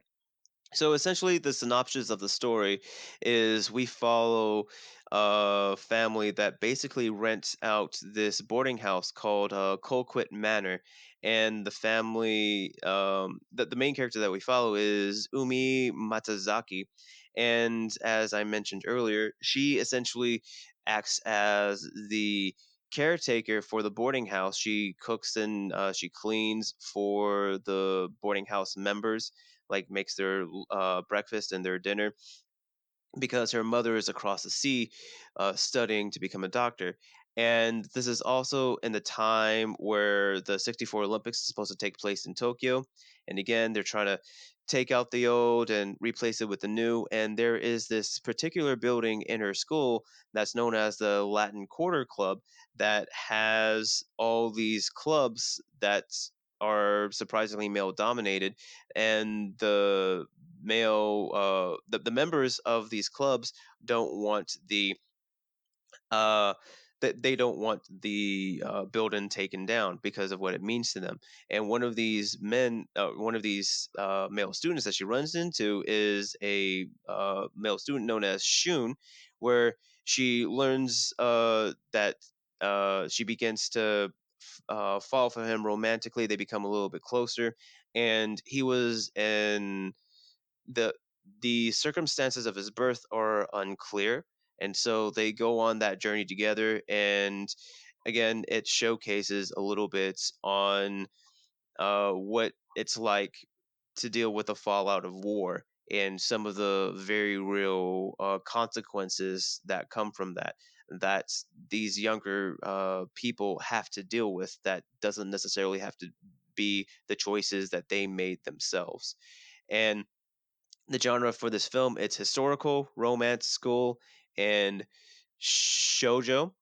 So essentially, the synopsis of the story is we follow a family that basically rents out this boarding house called Colquitt Manor, and the family, the main character that we follow is Umi Matazaki, and as I mentioned earlier, she essentially acts as the caretaker for the boarding house. She cooks and she cleans for the boarding house members, like makes their breakfast and their dinner, because her mother is across the sea studying to become a doctor. And this is also in the time where the 64 Olympics is supposed to take place in Tokyo. And again, they're trying to take out the old and replace it with the new. And there is this particular building in her school that's known as the Latin Quarter Club that has all these clubs that are surprisingly male dominated, and the members of these clubs don't want uh they don't want the building taken down because of what it means to them. And one of these male students that she runs into is a male student known as Shun, where she learns that she begins to fall for him romantically. They become a little bit closer, and he was in the the circumstances of his birth are unclear, and so they go on that journey together. And again, it showcases a little bit on what it's like to deal with the fallout of war and some of the very real consequences that come from that these younger people have to deal with, that doesn't necessarily have to be the choices that they made themselves. And the genre for this film, it's historical, romance, school, and shoujo,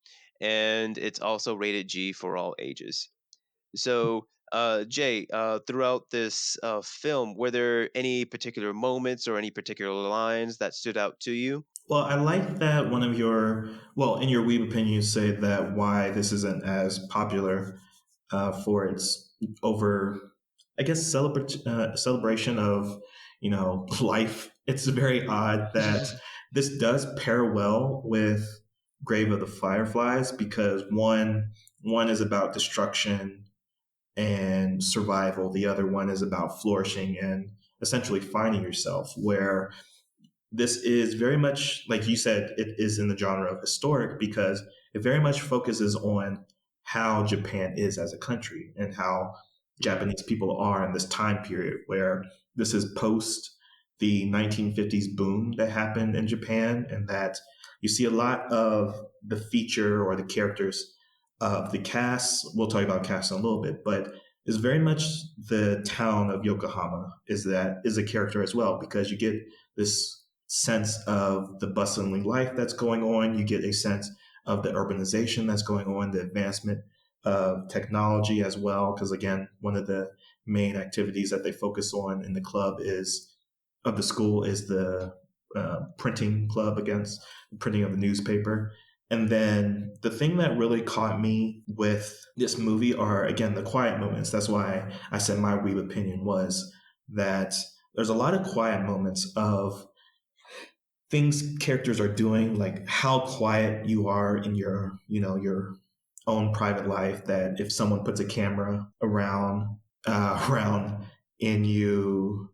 and it's also rated G for all ages. So, Jay, throughout this film, were there any particular moments or any particular lines that stood out to you? Well, I like that one of your, well, in your Weeb opinion, you say that why this isn't as popular for its over, I guess, celebration of, life. It's very odd that this does pair well with Grave of the Fireflies because one is about destruction and survival. The other one is about flourishing and essentially finding yourself, where this is very much, like you said, it is in the genre of historic because it very much focuses on how Japan is as a country and how Mm, Japanese people are in this time period where this is post the 1950s boom that happened in Japan, and that you see a lot of the feature or the characters of the cast. We'll talk about cast in a little bit, but is very much the town of Yokohama is a character as well, because you get this sense of the bustling life that's going on. You get a sense of the urbanization that's going on, the advancement of technology as well. Because again, one of the main activities that they focus on in the club is of the school is the printing club against printing of the newspaper. And then the thing that really caught me with this movie are, again, the quiet moments. That's why I said my weeb opinion was that there's a lot of quiet moments of things characters are doing, like how quiet you are in your own private life. That if someone puts a camera around in you,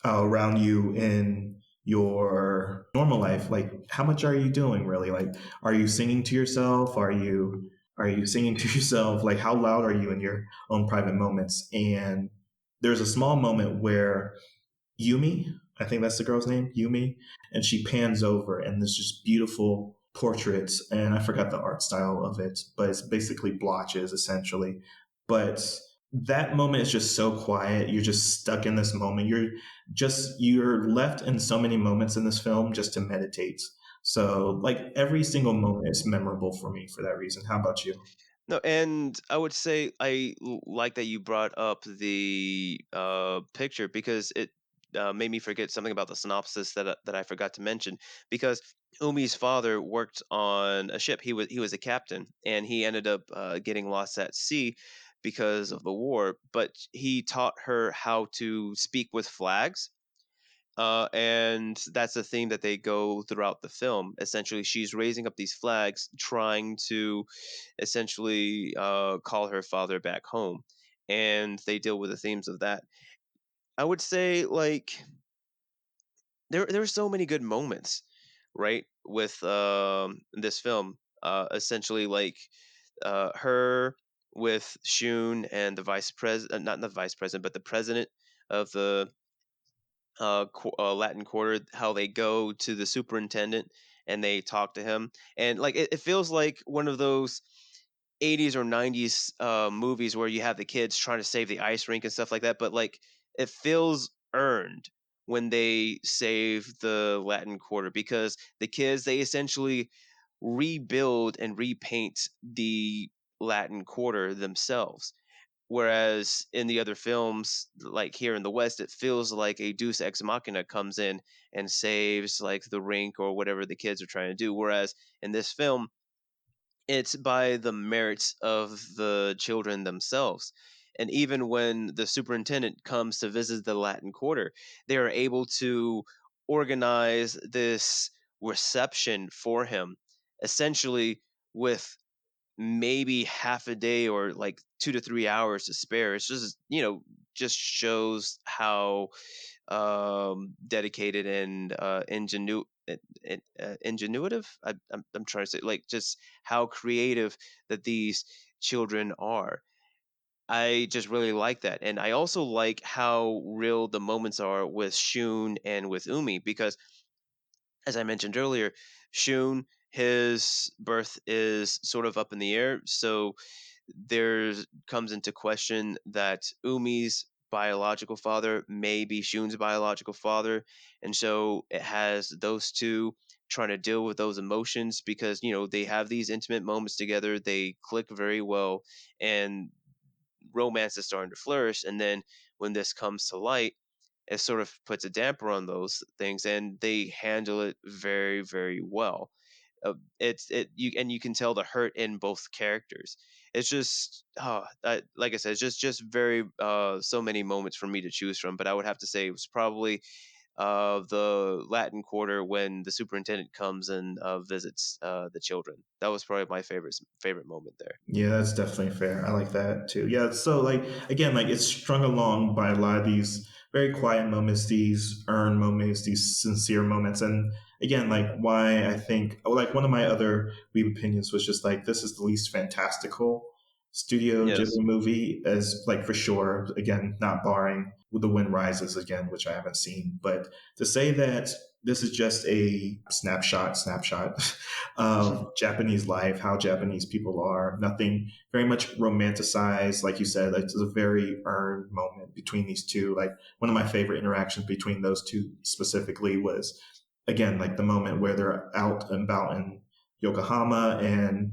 around you in your normal life, like how much are you doing really? Like, are you singing to yourself? Are you singing to yourself? Like, how loud are you in your own private moments? And there's a small moment where Yumi, I think that's the girl's name, Yumi, and she pans over and there's just beautiful portraits, and I forgot the art style of it, but it's basically blotches essentially. But that moment is just so quiet. You're just stuck in this moment. You're left in so many moments in this film just to meditate. So like every single moment is memorable for me for that reason. How about you? No, and I would say like that you brought up the picture because it made me forget something about the synopsis that I forgot to mention. Because Umi's father worked on a ship. He was a captain, and he ended up getting lost at sea because of the war. But he taught her how to speak with flags. And that's a theme that they go throughout the film. Essentially, she's raising up these flags, trying to essentially call her father back home, and they deal with the themes of that. I would say like there are so many good moments, right, with this film. Essentially, like her with Shun and the vice president, not the vice president, but the president of the Latin Quarter, how they go to the superintendent and they talk to him, and like it feels like one of those 80s or 90s movies where you have the kids trying to save the ice rink and stuff like that, but like it feels earned when they save the Latin Quarter because the kids they essentially rebuild and repaint the Latin Quarter themselves. Whereas in the other films, like here in the West, it feels like a Deus Ex Machina comes in and saves like the rink or whatever the kids are trying to do. Whereas in this film, it's by the merits of the children themselves. And even when the superintendent comes to visit the Latin Quarter, they are able to organize this reception for him, essentially with maybe half a day or like 2 to 3 hours to spare. It's just just shows how dedicated and ingenuitive. I'm trying to say like just how creative that these children are. I just really like that, and I also like how real the moments are with Shun and with Umi because, as I mentioned earlier, Shun his birth is sort of up in the air, so there comes into question that Umi's biological father may be Shun's biological father, and so it has those two trying to deal with those emotions because they have these intimate moments together, they click very well, and romance is starting to flourish. And then when this comes to light, it sort of puts a damper on those things, and they handle it very, very well. You can tell the hurt in both characters. It's just like I said, it's just very so many moments for me to choose from. But I would have to say it was probably the Latin Quarter when the superintendent comes and visits the children. That was probably my favorite moment there. Yeah, that's definitely fair. I like that too. Yeah, so like again, like it's strung along by a lot of these very quiet moments, these earned moments, these sincere moments, and again, like why I think like one of my other weeb opinions was just like this is the least fantastical Studio Yes. Ghibli movie, as like for sure. Again, not barring The Wind Rises again, which I haven't seen, but to say that this is just a snapshot of Japanese life, how Japanese people are. Nothing very much romanticized, like you said. It's a very earned moment between these two. Like one of my favorite interactions between those two specifically was, again, like the moment where they're out and about in Yokohama, and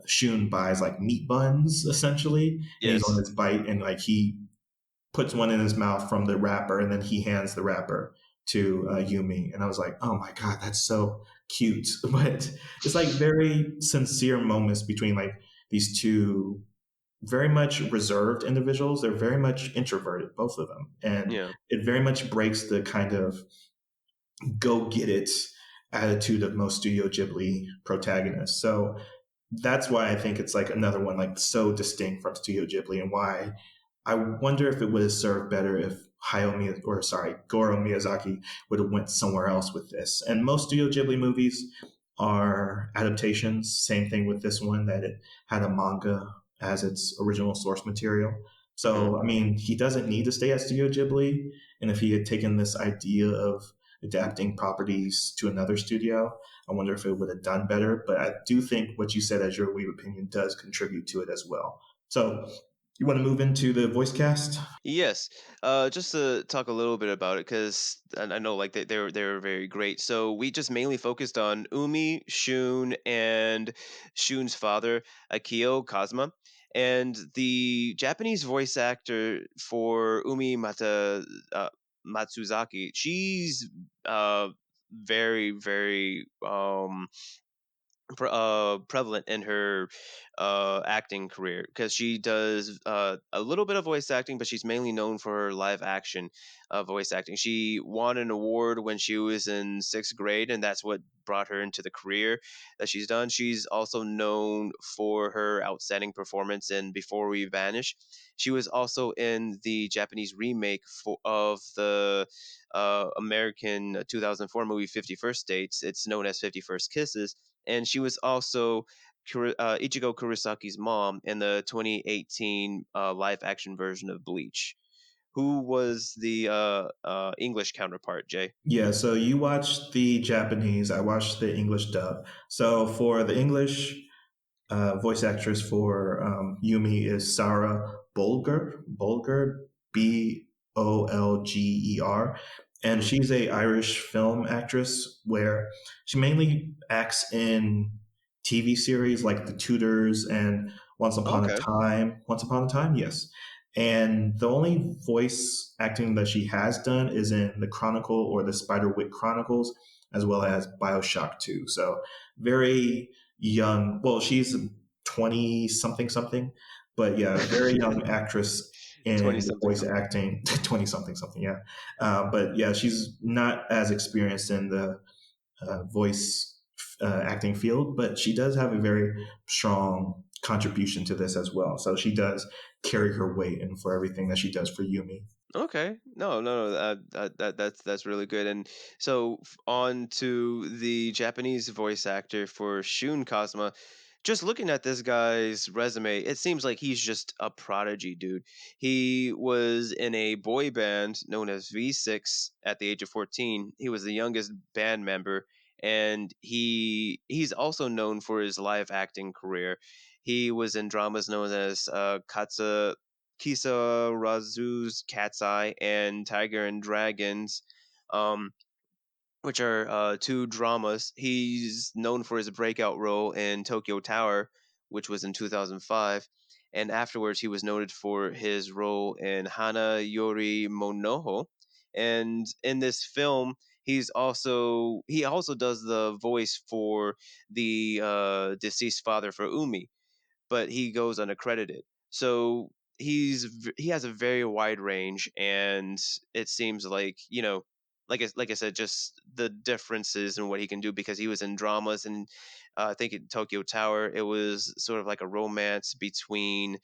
Shun buys like meat buns essentially, and he's on Yes. his bite, and like he puts one in his mouth from the wrapper, and then he hands the wrapper to Yumi. And I was like, oh my God, that's so cute. But it's like very sincere moments between like these two very much reserved individuals. They're very much introverted, both of them. And Yeah. it very much breaks the kind of go get it attitude of most Studio Ghibli protagonists. So that's why I think it's like another one like so distinct from Studio Ghibli, and why I wonder if it would have served better if Goro Miyazaki would have went somewhere else with this. And most Studio Ghibli movies are adaptations. Same thing with this one, that it had a manga as its original source material. Hmm. So, I mean, he doesn't need to stay at Studio Ghibli. And if he had taken this idea of adapting properties to another studio, I wonder if it would have done better. But I do think what you said as your weeb opinion does contribute to it as well. So, you want to move into the voice cast? Yes, just to talk a little bit about it, because I know like they're very great. So we just mainly focused on Umi, Shun, and Shun's father, Akio Kazuma, and the Japanese voice actor for Umi Matsuzaki. She's very prevalent in her acting career, because she does a little bit of voice acting, but she's mainly known for her live action voice acting. She won an award when she was in sixth grade, and that's what brought her into the career that she's done. She's also known for her outstanding performance in Before We Vanish. She was also in the Japanese remake of the American 2004 movie 51st Dates. It's known as 51st Kisses, and she was also Ichigo Kurisaki's mom in the 2018 live action version of Bleach. Who was the English counterpart, Jay? Yeah, so you watched the Japanese, I watched the English dub. So for the English, voice actress for Yumi is Sarah Bolger, Bolger, and Hmm. she's a Irish film actress where she mainly acts in TV series like The Tudors and Once Upon a Okay. Time. Once Upon a Time, yes. And the only voice acting that she has done is in The Chronicle or the Spiderwick Chronicles, as well as Bioshock 2. So very young. Well, she's 20 something something, but yeah, very young actress 20 in the something voice something. acting, 20 something something. Yeah. But yeah, she's not as experienced in the voice acting field, but she does have a very strong contribution to this as well. So she does carry her weight in for everything that she does for Yumi. Okay. No. That's really good. And so on to the Japanese voice actor for Shun Kazuma. Just looking at this guy's resume, it seems like he's just a prodigy, dude. He was in a boy band known as V6 at the age of 14. He was the youngest band member, and he's also known for his live acting career. He was in dramas known as Kisarazu's Cat's Eye and Tiger and Dragons, um, which are two dramas. He's known for his breakout role in Tokyo Tower, which was in 2005. And afterwards, he was noted for his role in Hana Yori Monoho. And in this film, he also does the voice for the deceased father for Umi, but he goes unaccredited. So he has a very wide range, and it seems like, like I said, just the differences in what he can do, because he was in dramas, and I think in Tokyo Tower it was sort of like a romance between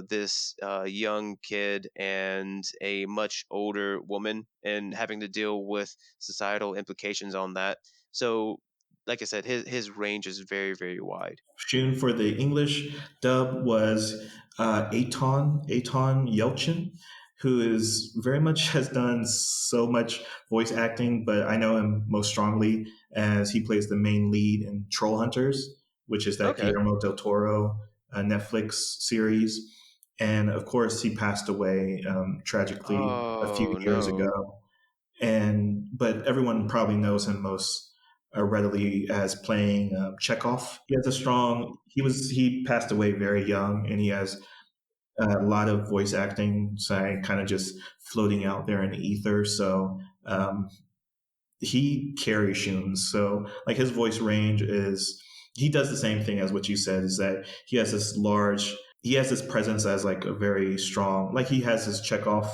this young kid and a much older woman, and having to deal with societal implications on that. So, like I said, his range is very wide. Shun for the English dub was Aton Yelchin, who is very much has done so much voice acting, but I know him most strongly as he plays the main lead in Troll Hunters, which is that Okay. Guillermo del Toro Netflix series. And of course, he passed away tragically a few Oh years no. ago. And but everyone probably knows him most readily as playing Chekhov. He has a strong. He passed away very young, and he has a lot of voice acting side kind of just floating out there in the ether. So he carries Shun. So like his voice range is he does the same thing as what you said is that he has this presence as like a very strong like he has this Chekhov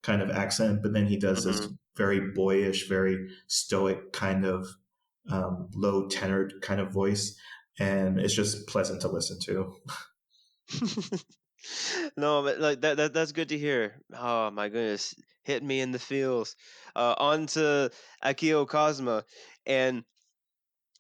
kind of accent, but then he does this Hmm. very boyish, very stoic kind of low tenored kind of voice, and it's just pleasant to listen to. No, but like that's good to hear. Oh my goodness, hit me in the feels. On to Akio Kazuma, and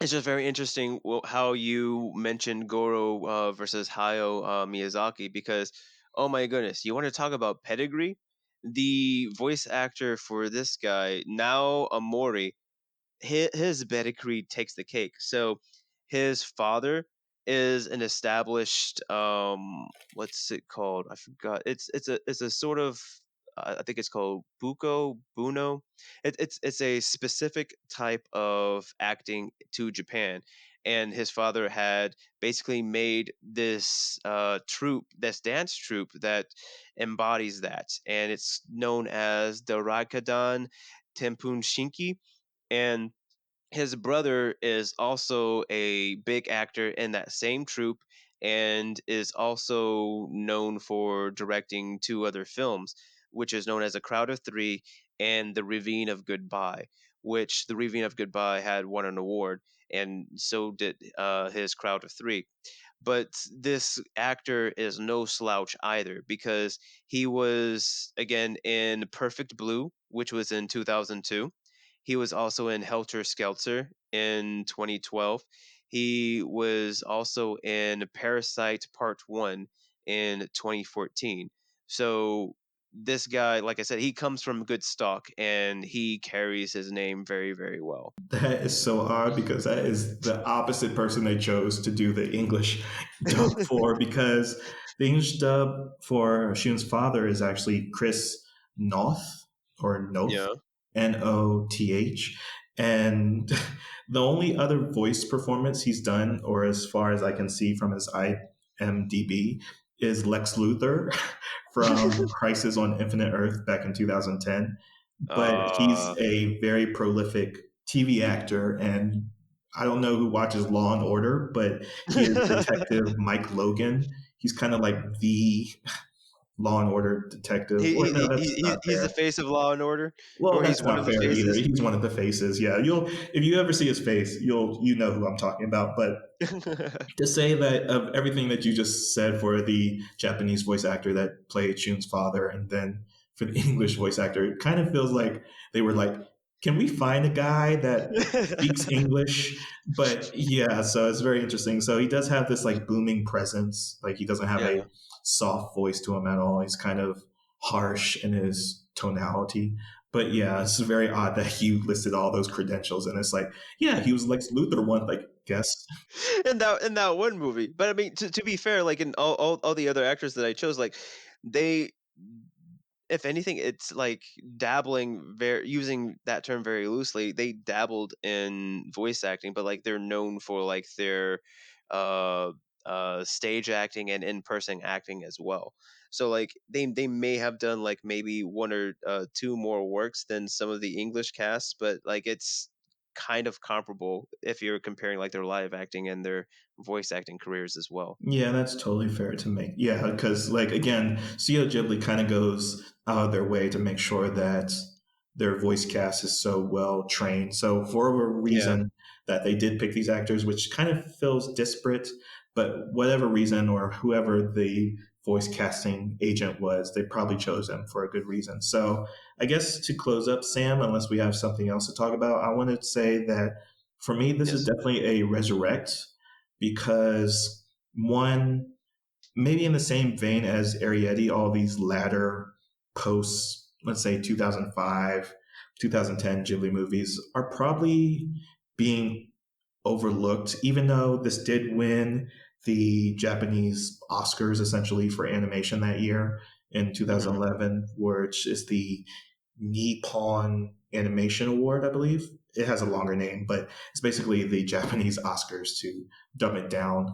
it's just very interesting how you mentioned Goro versus Hayao Miyazaki because, oh my goodness, you want to talk about pedigree? The voice actor for this guy, Nao Amori, his pedigree takes the cake. So his father is an established what's it called? I forgot. It's a sort of I think it's called buno. It's a specific type of acting to Japan. And his father had basically made this troupe, this dance troupe that embodies that, and it's known as the Raikadan Tempun Shinki. And his brother is also a big actor in that same troupe and is also known for directing two other films, which is known as A Crowd of Three and The Ravine of Goodbye, which The Ravine of Goodbye had won an award, and so did his Crowd of Three. But this actor is no slouch either because he was, again, in Perfect Blue, which was in 2002. He was also in Helter Skelter in 2012. He was also in Parasite Part 1 in 2014. So this guy, like I said, he comes from good stock and he carries his name very, very well. That is so odd because that is the opposite person they chose to do the English dub for because the English dub for Shun's father is actually Chris Noth or Noth, Yeah. Noth. And the only other voice performance he's done, or as far as I can see from his IMDb, is Lex Luthor from Crisis on Infinite Earth back in 2010. But he's uh, a very prolific TV actor, and I don't know who watches Law and Order, but he is Detective Mike Logan. He's kind of like the Law and Order detective. Or no, that's not he's the fair. face of Law and Order, Well, or he's that's one not of the fair either. faces. He's one of the faces. Yeah, you'll if you ever see his face, you know who I'm talking about. But to say that of everything that you just said for the Japanese voice actor that played Shun's father, and then for the English voice actor, it kind of feels like they were like, "Can we find a guy that speaks English?" But yeah, so it's very interesting. So he does have this like booming presence. Like he doesn't have a Yeah. soft voice to him at all. He's kind of harsh in his tonality. But yeah, it's very odd that you listed all those credentials, and it's like, yeah, he was Lex Luthor one, like guess. In that one movie. But I mean, to be fair, like in all the other actors that I chose, like they, if anything, it's like dabbling, very using that term very loosely. They dabbled in voice acting, but like they're known for like their uh stage acting and in person acting as well. So like they may have done like maybe one or two more works than some of the English casts, but like it's kind of comparable if you're comparing like their live acting and their voice acting careers as well. Yeah, that's totally fair to make. Yeah, because like again, Studio Ghibli kind of goes out of their way to make sure that their voice cast is so well trained. So for a Yeah. reason that they did pick these actors, which kind of feels disparate, but whatever reason or whoever the voice casting agent was, they probably chose them for a good reason. So I guess to close up, Sam, unless we have something else to talk about, I want to say that for me, this is Yes. definitely a resurrect because one, maybe in the same vein as Arietti, all these latter post, let's say 2005, 2010 Ghibli movies are probably being overlooked, even though this did win the Japanese Oscars essentially for animation that year in Mhm. 2011, which is the Nippon Animation Award, I believe. It has a longer name, but it's basically the Japanese Oscars to dumb it down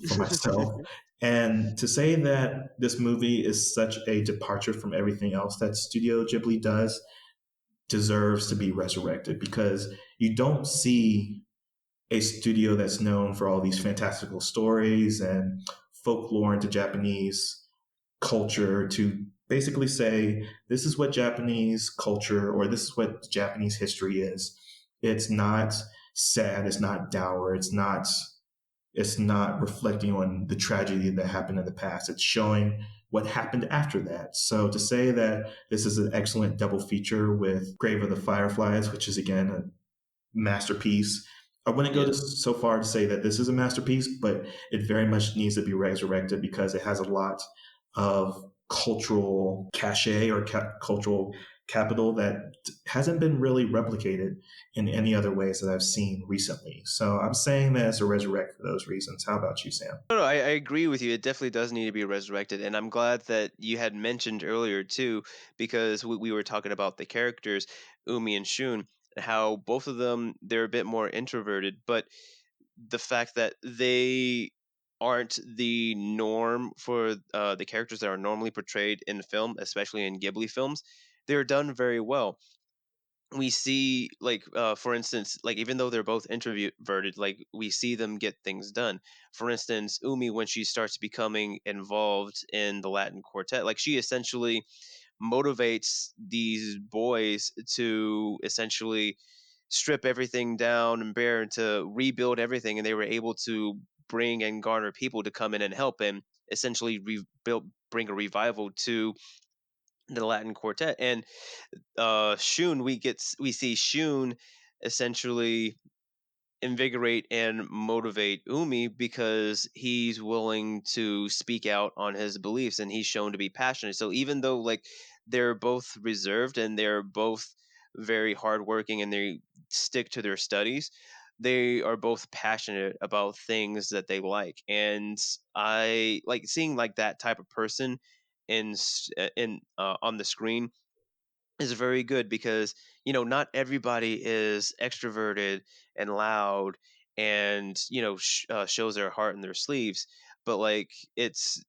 for myself. And to say that this movie is such a departure from everything else that Studio Ghibli does deserves to be resurrected because you don't see a studio that's known for all these fantastical stories and folklore into Japanese culture to basically say this is what Japanese culture or this is what Japanese history is. It's not sad, it's not dour, it's not reflecting on the tragedy that happened in the past. It's showing what happened after that. So to say that this is an excellent double feature with Grave of the Fireflies, which is again a masterpiece. I wouldn't go Yeah. so far to say that this is a masterpiece, but it very much needs to be resurrected because it has a lot of cultural cachet or cultural capital that hasn't been really replicated in any other ways that I've seen recently. So I'm saying that it's a resurrect for those reasons. How about you, Sam? No, I agree with you. It definitely does need to be resurrected, and I'm glad that you had mentioned earlier too, because we were talking about the characters, Umi and Shun, how both of them they're a bit more introverted, but the fact that they aren't the norm for the characters that are normally portrayed in film, especially in Ghibli films, they're done very well. We see like for instance, like even though they're both introverted, like we see them get things done. For instance, Umi, when she starts becoming involved in the Latin quartet, like she essentially motivates these boys to essentially strip everything down and bear and to rebuild everything, and they were able to bring and garner people to come in and help and essentially rebuild, bring a revival to the Latin quartet. And Shun, we see Shun essentially invigorate and motivate Umi because he's willing to speak out on his beliefs and he's shown to be passionate. So even though like they're both reserved and they're both very hardworking and they stick to their studies, they are both passionate about things that they like. And I like seeing like that type of person in on the screen is very good because not everybody is extroverted and loud and shows their heart in their sleeves, but like it's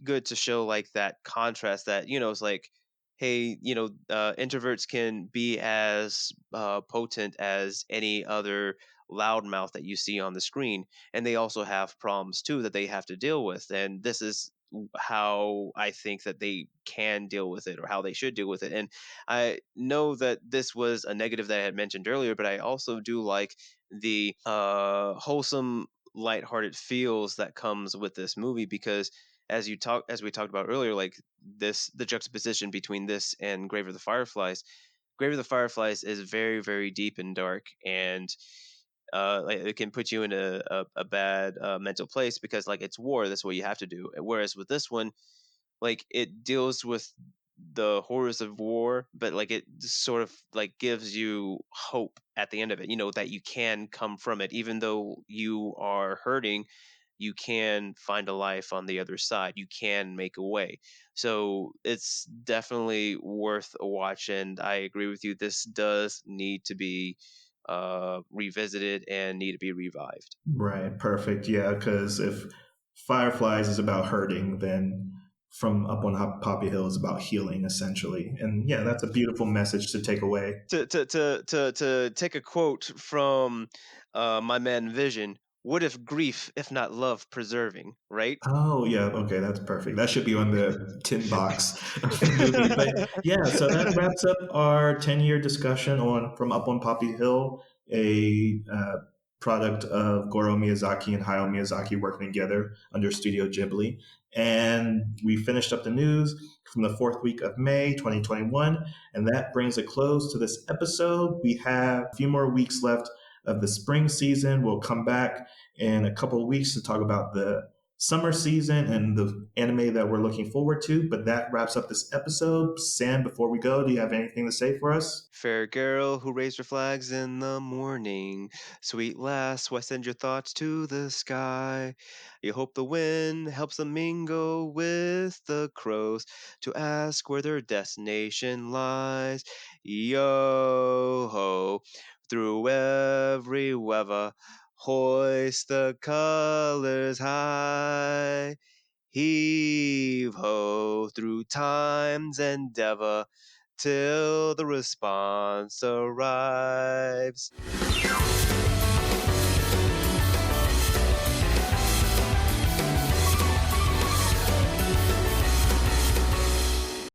good to show like that contrast that it's like, hey, introverts can be as potent as any other loudmouth that you see on the screen, and they also have problems too that they have to deal with, and this is how I think that they can deal with it or how they should deal with it. And I know that this was a negative that I had mentioned earlier, but I also do like the wholesome, lighthearted feels that comes with this movie because as we talked about earlier, like this the juxtaposition between this and Grave of the Fireflies. Grave of the Fireflies is very, very deep and dark, and like, it can put you in a bad mental place because like it's war. That's what you have to do. Whereas with this one, like it deals with the horrors of war, but like it sort of like gives you hope at the end of it. You know that you can come from it, even though you are hurting. You can find a life on the other side. You can make a way. So it's definitely worth a watch. And I agree with you. This does need to be revisited and need to be revived. Right, perfect. Yeah, because if Fireflies is about hurting, then From Up on Poppy Hill is about healing, essentially. And yeah, that's a beautiful message to take away. To take a quote from my man Vision, what if grief, if not love, preserving, right? Oh, yeah. Okay, that's perfect. That should be on the tin box of the movie. But yeah, so that wraps up our 10-year discussion on From Up on Poppy Hill, a product of Goro Miyazaki and Hayao Miyazaki working together under Studio Ghibli. And we finished up the news from the fourth week of May 2021. And that brings a close to this episode. We have a few more weeks left of the spring season. We'll come back in a couple of weeks to talk about the summer season and the anime that we're looking forward to. But that wraps up this episode. Sam, before we go, do you have anything to say for us? Fair girl who raised her flags in the morning. Sweet lass, why send your thoughts to the sky? You hope the wind helps them mingle with the crows to ask where their destination lies. Yo ho, through every weather, hoist the colors high. Heave ho through time's endeavor till the response arrives.